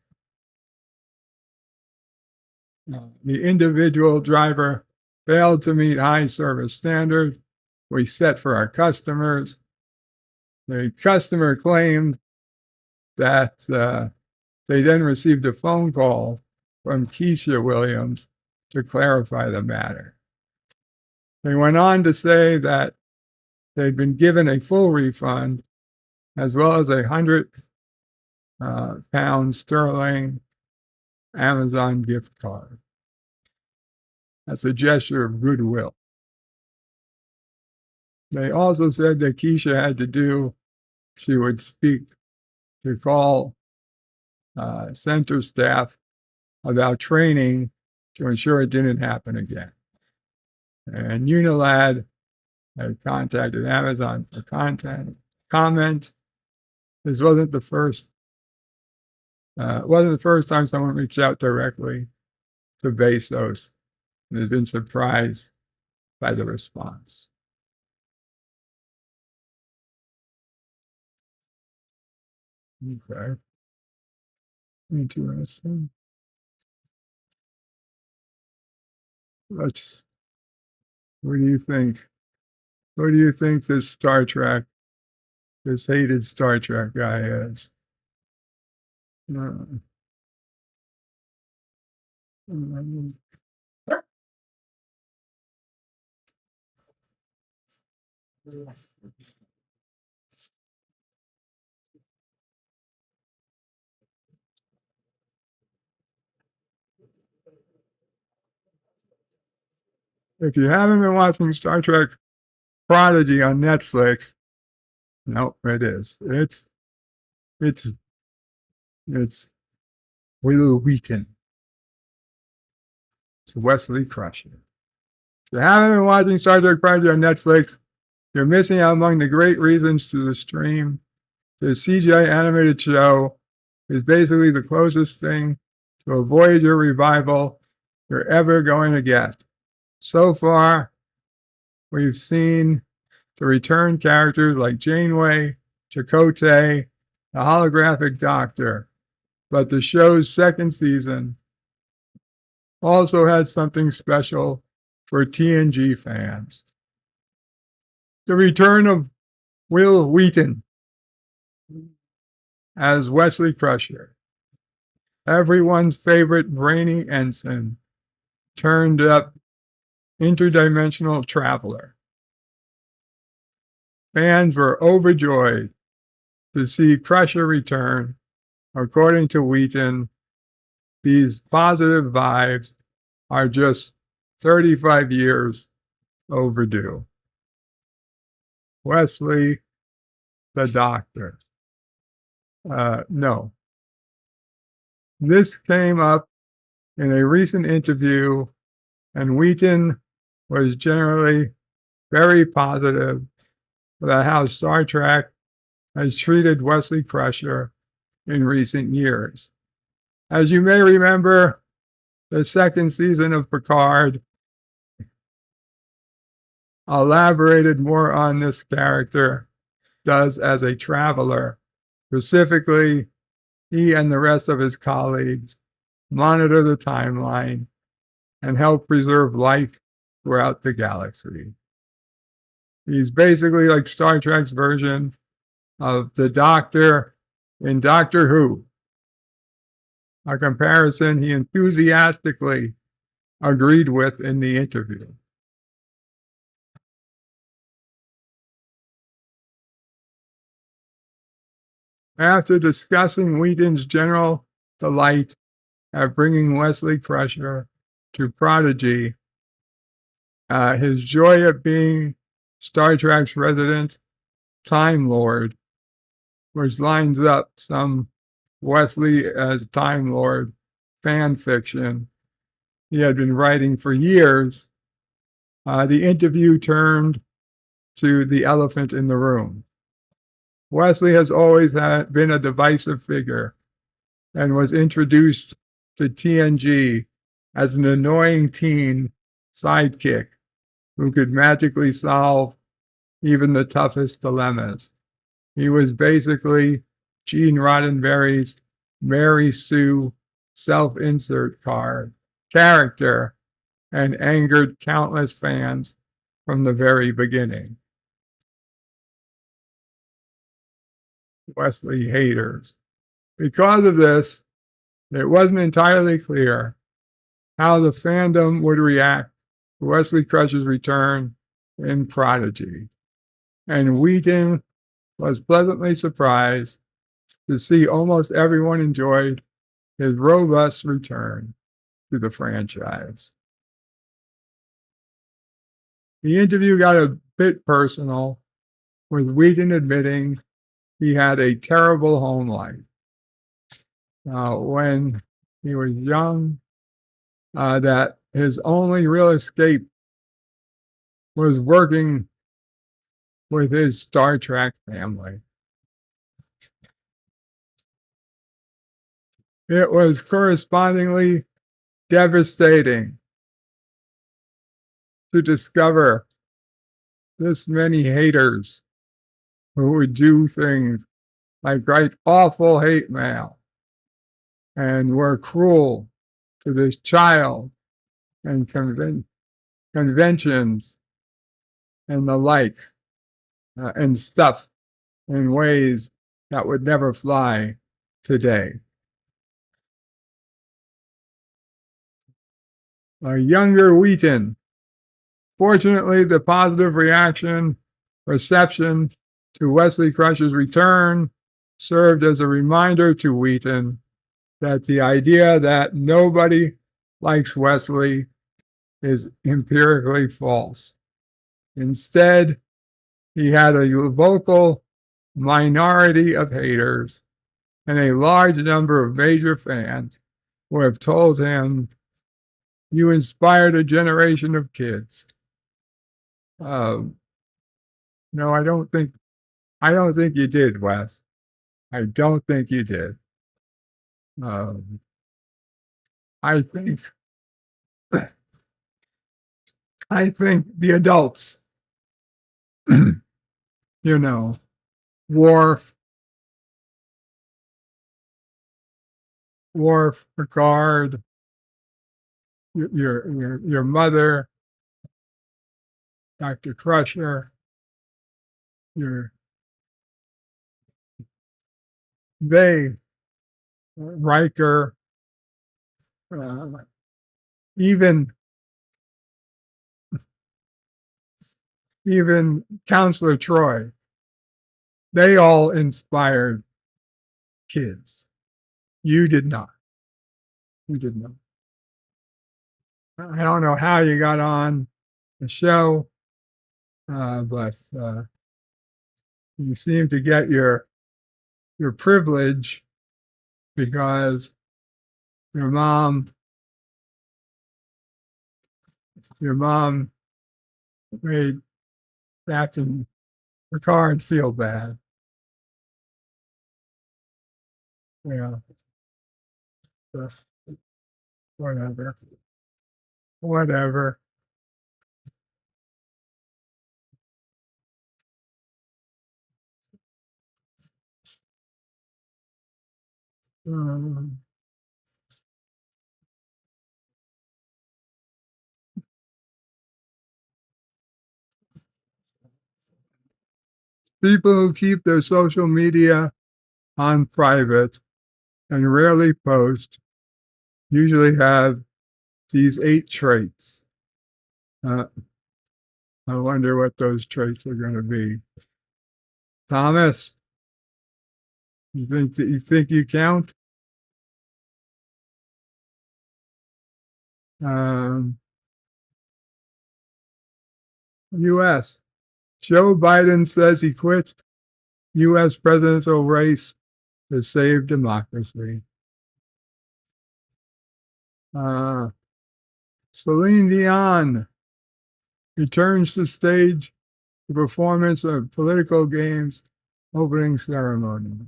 The individual driver failed to meet high service standards we set for our customers. The customer claimed that they then received a phone call from Keisha Williams to clarify the matter. They went on to say that they'd been given a full refund as well as £100 sterling Amazon gift card. That's a gesture of goodwill. They also said that Keisha had to do, she would call center staff about training to ensure it didn't happen again. And Unilad had contacted Amazon for comment. This wasn't the first time someone reached out directly to Bezos and has been surprised by the response. Okay. Interesting. What do you think? What do you think this hated Star Trek guy is? If you haven't been watching Star Trek Prodigy on Netflix, no, it is. It's Will Wheaton. It's Wesley Crusher. If you haven't been watching Star Trek Prodigy on Netflix, you're missing out among the great reasons to the stream. The CGI animated show is basically the closest thing to a Voyager revival you're ever going to get. So far, we've seen the return characters like Janeway, Chakotay, the holographic Doctor, but the show's second season also had something special for TNG fans. The return of Will Wheaton as Wesley Crusher, everyone's favorite brainy ensign, turned up interdimensional traveler. Fans were overjoyed to see Crusher return. According to Wheaton, these positive vibes are just 35 years overdue. Wesley, the Doctor. No. This came up in a recent interview, and Wheaton was generally very positive about how Star Trek has treated Wesley Crusher in recent years. As you may remember, the second season of Picard elaborated more on this character does as a traveler. Specifically, he and the rest of his colleagues monitor the timeline and help preserve life throughout the galaxy. He's basically like Star Trek's version of the Doctor in Doctor Who, a comparison he enthusiastically agreed with in the interview. After discussing Wheaton's general delight at bringing Wesley Crusher to Prodigy, his joy at being Star Trek's resident Time Lord, which lines up some Wesley as Time Lord fan fiction he had been writing for years, the interview turned to the elephant in the room. Wesley has always been a divisive figure and was introduced to TNG as an annoying teen sidekick who could magically solve even the toughest dilemmas. He was basically Gene Roddenberry's Mary Sue self-insert character and angered countless fans from the very beginning. Wesley haters. Because of this, it wasn't entirely clear how the fandom would react to Wesley Crusher's return in Prodigy. And Wheaton was pleasantly surprised to see almost everyone enjoyed his robust return to the franchise. The interview got a bit personal, with Wheaton admitting he had a terrible home life. When he was young, that his only real escape was working with his Star Trek family. It was correspondingly devastating to discover this many haters who would do things like write awful hate mail and were cruel to this child and conventions and the like, and stuff in ways that would never fly today. A younger Wheaton. Fortunately, the positive reception to Wesley Crusher's return served as a reminder to Wheaton that the idea that nobody likes Wesley is empirically false. Instead, he had a vocal minority of haters and a large number of major fans who have told him, "You inspired a generation of kids." No, I don't think you did, Wes. I don't think you did. I think the adults, Worf, Picard, your mother, Dr. Crusher, Riker, even Counselor Troy, they all inspired kids. You did not. You did not. I don't know how you got on the show, but you seem to get your privilege because your mom made Captain Picard feel bad. Yeah. Whatever. People who keep their social media on private and rarely post usually have these 8 traits. I wonder what those traits are going to be. Thomas, you think you count? U.S. Joe Biden says he quit U.S. presidential race to save democracy. Celine Dion returns to stage the performance of Political Games opening ceremony.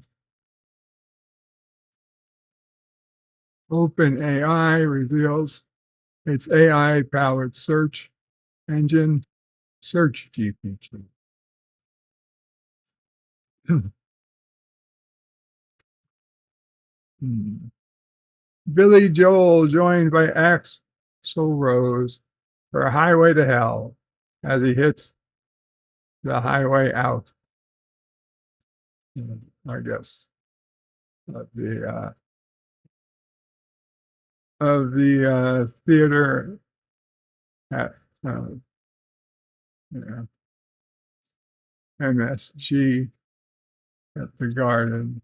OpenAI reveals its AI-powered search engine, Search GPT. Billy Joel joined by Axl Rose for Highway to Hell as he hits the highway out. I guess the of the theater at MSG at the Garden.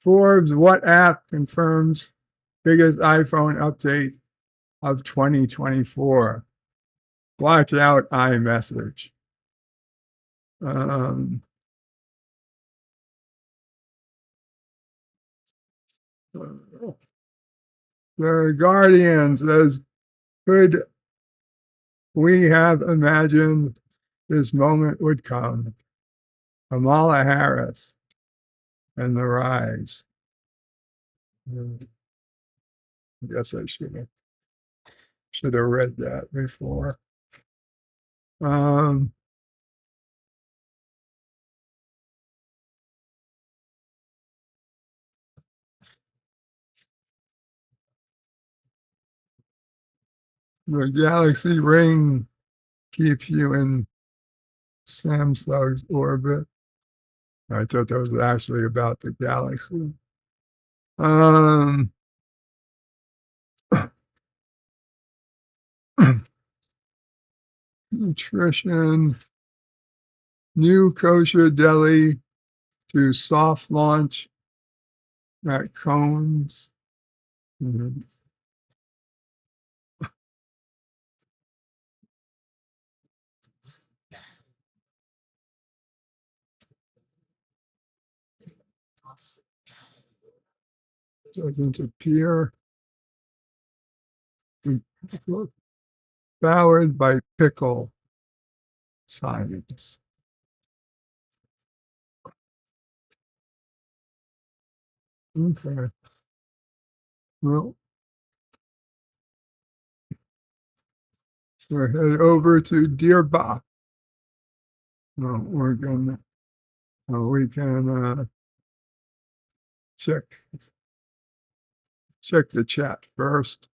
Forbes, what app confirms biggest iPhone update of 2024? Watch out, iMessage. The Guardian says, could we have imagined this moment would come? Kamala Harris and the rise. I guess I should have read that before. The Galaxy Ring keeps you in Samsung's orbit. I thought that was actually about the galaxy. Nutrition. New kosher deli to soft launch at Cones. Doesn't appear. Powered by pickle science. Okay. Well, we're headed over to Deerbach. No, we're gonna. We can check the chat first.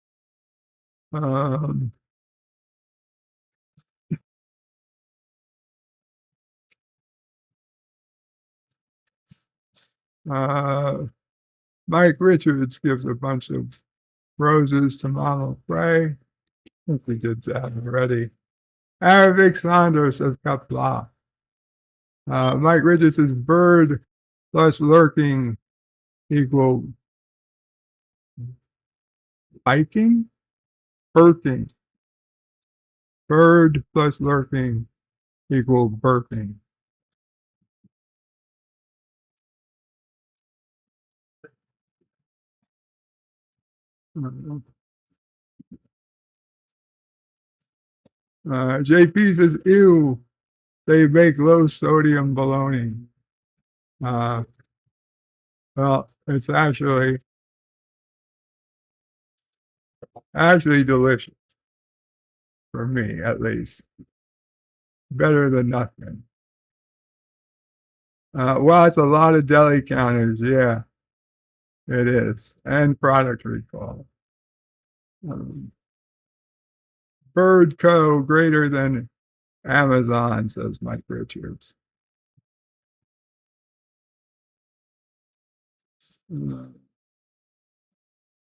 Mike Richards gives a bunch of roses to Mama Frey. I think we did that already. Arabic Saunders says Qapla. Mike Richards says bird plus lurking equal biking? Burking. Bird plus lurking equal burping. JP says, ew, they make low sodium bologna. Well, it's actually delicious. For me, at least. Better than nothing. Well, it's a lot of deli counters, yeah. It is. And product recall. Bird Co. greater than Amazon, says Mike Richards.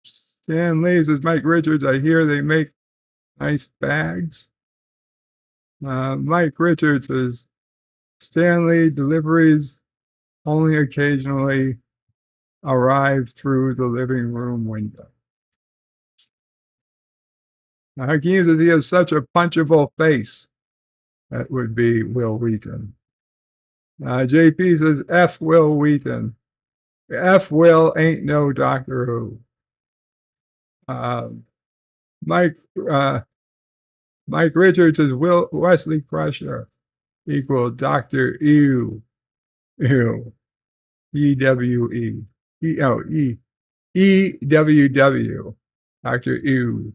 Stan Lee says, Mike Richards, I hear they make nice bags. Mike Richards says, Stanley deliveries only occasionally arrive through the living room window. Hakeem says he has such a punchable face. That would be Will Wheaton. JP says, F Will Wheaton. F Will ain't no Doctor Who. Mike Richards says, Wesley Crusher equal Dr. Ew. Ew. E-W-E. E-W-W. Dr. Ew.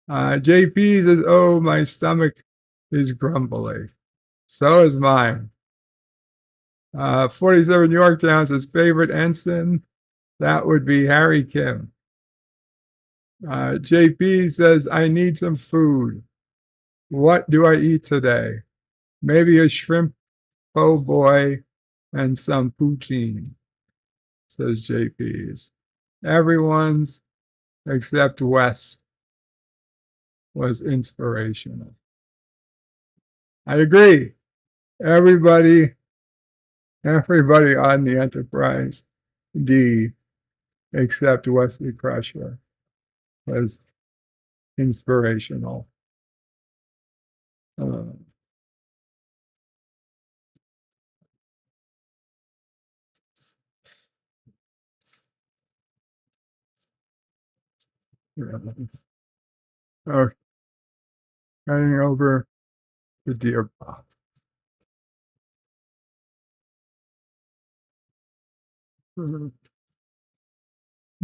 JP says, oh, my stomach is grumbly. So is mine. 47 Yorktown says, favorite ensign? That would be Harry Kim. JP says, I need some food. What do I eat today? Maybe a shrimp po' boy and some poutine, says JP's. Everyone's except Wes was inspirational. I agree. Everybody on the Enterprise D except Wesley Crusher was inspirational. Okay, heading over to Dear Bob.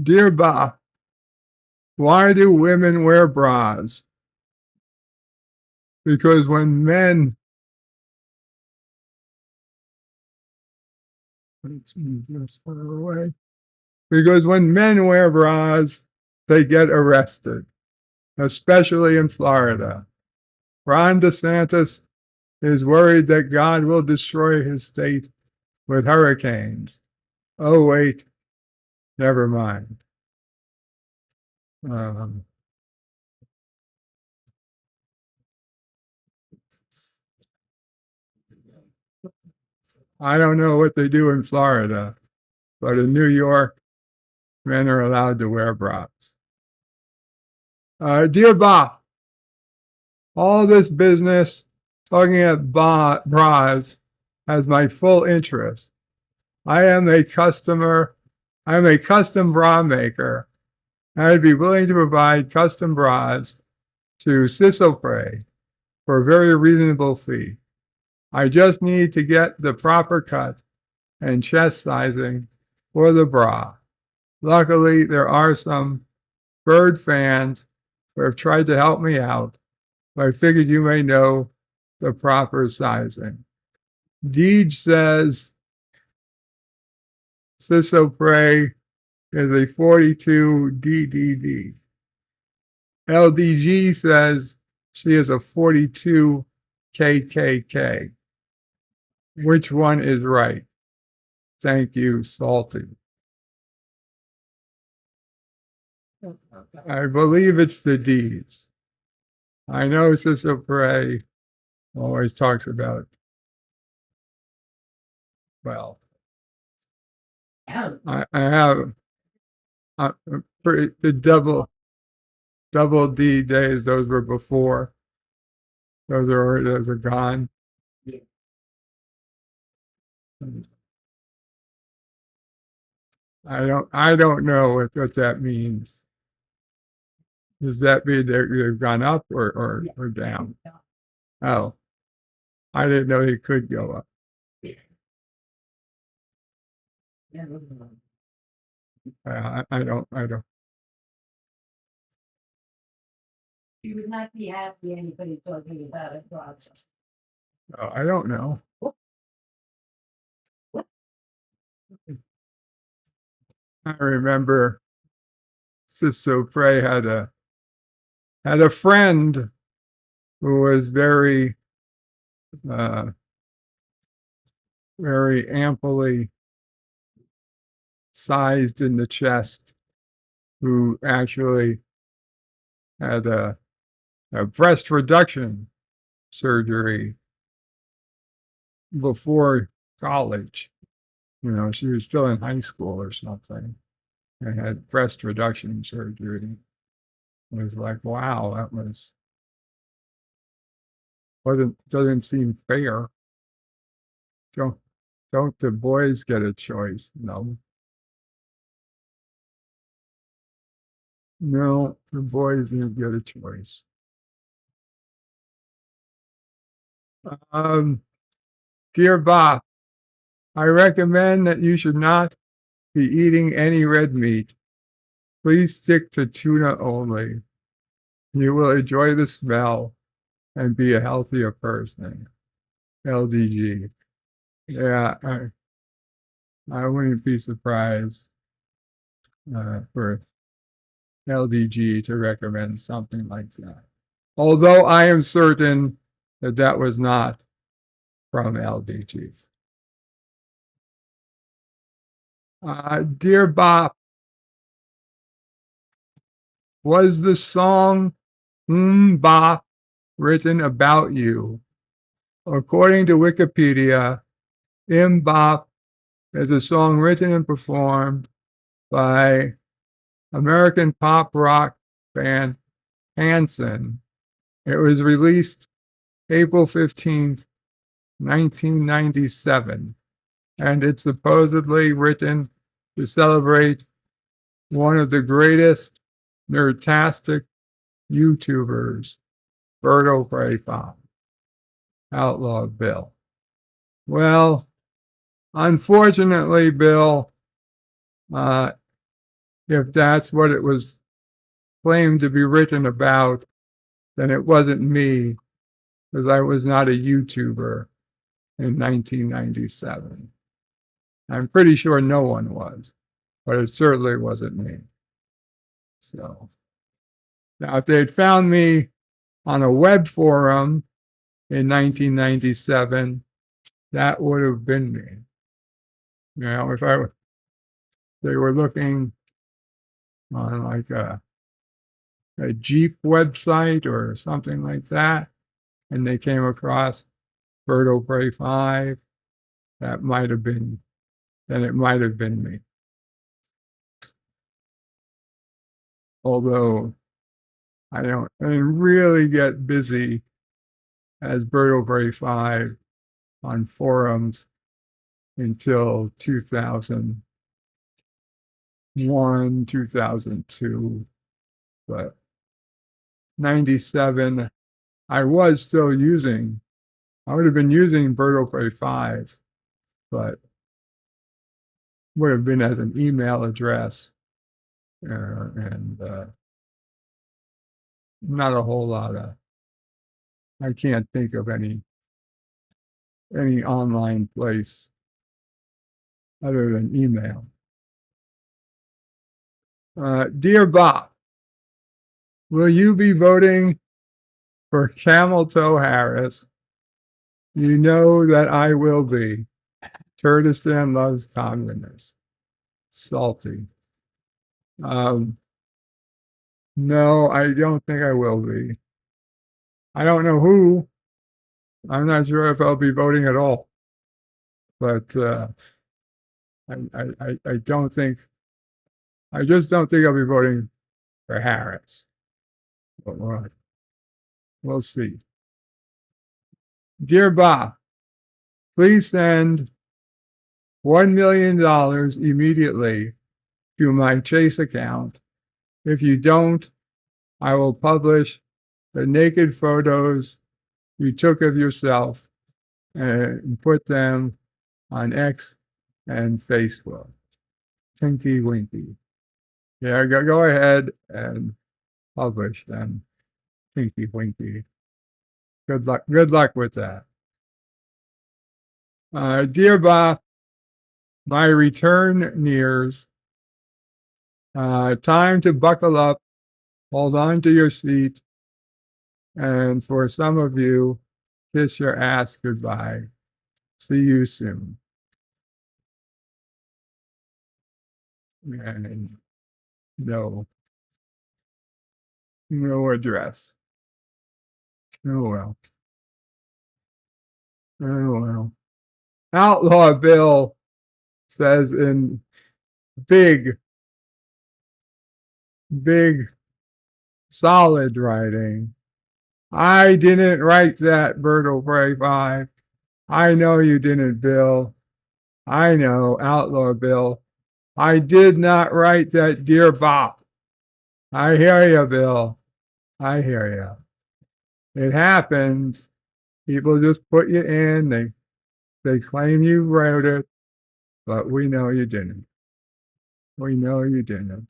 Dear Bob, why do women wear bras? Because when men because when men wear bras, they get arrested, especially in Florida. Ron DeSantis is worried that God will destroy his state with hurricanes. Oh, wait, never mind. I don't know what they do in Florida, but in New York, men are allowed to wear bras. Dear Bob, all this business talking about bras has my full interest. I am a custom bra maker. I'd be willing to provide custom bras to Sisselprey for a very reasonable fee. I just need to get the proper cut and chest sizing for the bra. Luckily, there are some bird fans who have tried to help me out, but I figured you may know the proper sizing. Deej says Sisselprey is a 42 DDD. LDG says she is a 42 KKK. Which one is right? Thank you, Salty. I believe it's the D's. I know Sisselprey always talks about, well, I have the double D days, those were before. Those are gone. I don't know what that means. Does that mean they've gone up or down? Oh, I didn't know he could go up. I don't. You would not be happy anybody talking about it, Rob. Oh, I don't know. I remember Sisselprey had a friend who was very amply sized in the chest, who actually had a breast reduction surgery before college. You know, she was still in high school or something and had breast reduction surgery. It was like, wow, that doesn't seem fair. Don't the boys get a choice? No. No, the boys didn't get a choice. Dear Bob, I recommend that you should not be eating any red meat. Please stick to tuna only. You will enjoy the smell and be a healthier person. LDG. Yeah, I wouldn't be surprised for LDG to recommend something like that. Although I am certain that was not from LDG. Dear Bob, Was the song Bop written about you? According to Wikipedia, Bop is a song written and performed by American pop rock band Hanson. It was released April 15th, 1997, and it's supposedly written to celebrate one of the greatest nerdtastic YouTubers, Berto Prey5, Outlaw Bill. Well, unfortunately, Bill, if that's what it was claimed to be written about, then it wasn't me, because I was not a YouTuber in 1997. I'm pretty sure no one was, but it certainly wasn't me. So, now if they had found me on a web forum in 1997, that would have been me. You know, if they were looking on like a Jeep website or something like that, and they came across Berto Prey 5, that might have been, then it might have been me. Although I didn't really get busy as Berto Prey 5 on forums until 2001, 2002, but 97, I was still using, I would have been using Berto Prey 5, but would have been as an email address and not a whole lot of, I can't think of any online place other than email. Dear Bob, will you be voting for Camel Toe Harris? You know that I will be. Kurdistan loves communists. Salty. No, I don't think I will be. I don't know who. I'm not sure if I'll be voting at all. But I don't think, I just don't think I'll be voting for Harris. But we'll see. Dear Bob, please send $1 million immediately to my Chase account. If you don't, I will publish the naked photos you took of yourself and put them on X and Facebook. Tinky Winky. Yeah, go ahead and publish them. Tinky Winky. Good luck with that. Dear Bob, my return nears. Time to buckle up, hold on to your seat, and for some of you, kiss your ass goodbye. See you soon. And no address. Oh well. Oh well. Outlaw Bill says in big solid writing, I didn't write that, Berto Prey 5. I know you didn't, Bill. I know, Outlaw Bill. I did not write that, dear Bob. I hear you, Bill. I hear you. It happens. People just put you in. They claim you wrote it, but we know you didn't. We know you didn't.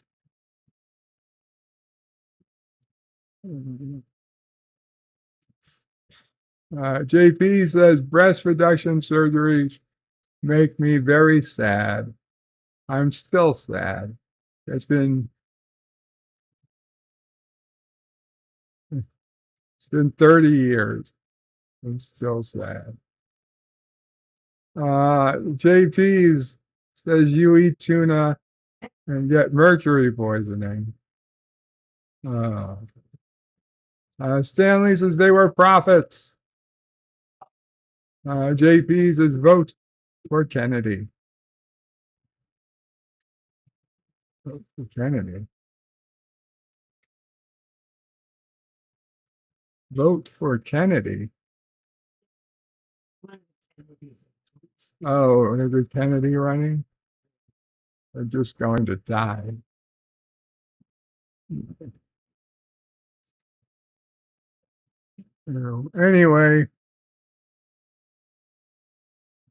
JP says breast reduction surgeries make me very sad. I'm still sad. It's been 30 years. I'm still sad. JP's says you eat tuna and get mercury poisoning. Stanley says they were prophets. JP says vote for Kennedy. Vote for Kennedy. Vote for Kennedy. Oh, is it Kennedy running? They're just going to die. Anyway,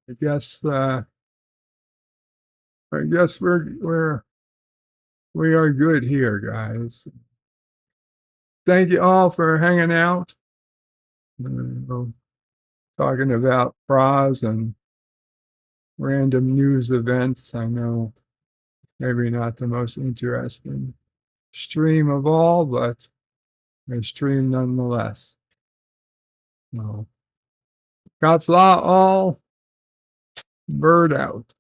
I guess we are good here, guys. Thank you all for hanging out. Talking about pros and random news events. I know maybe not the most interesting stream of all, but a stream nonetheless. No. Qapla all, bird out.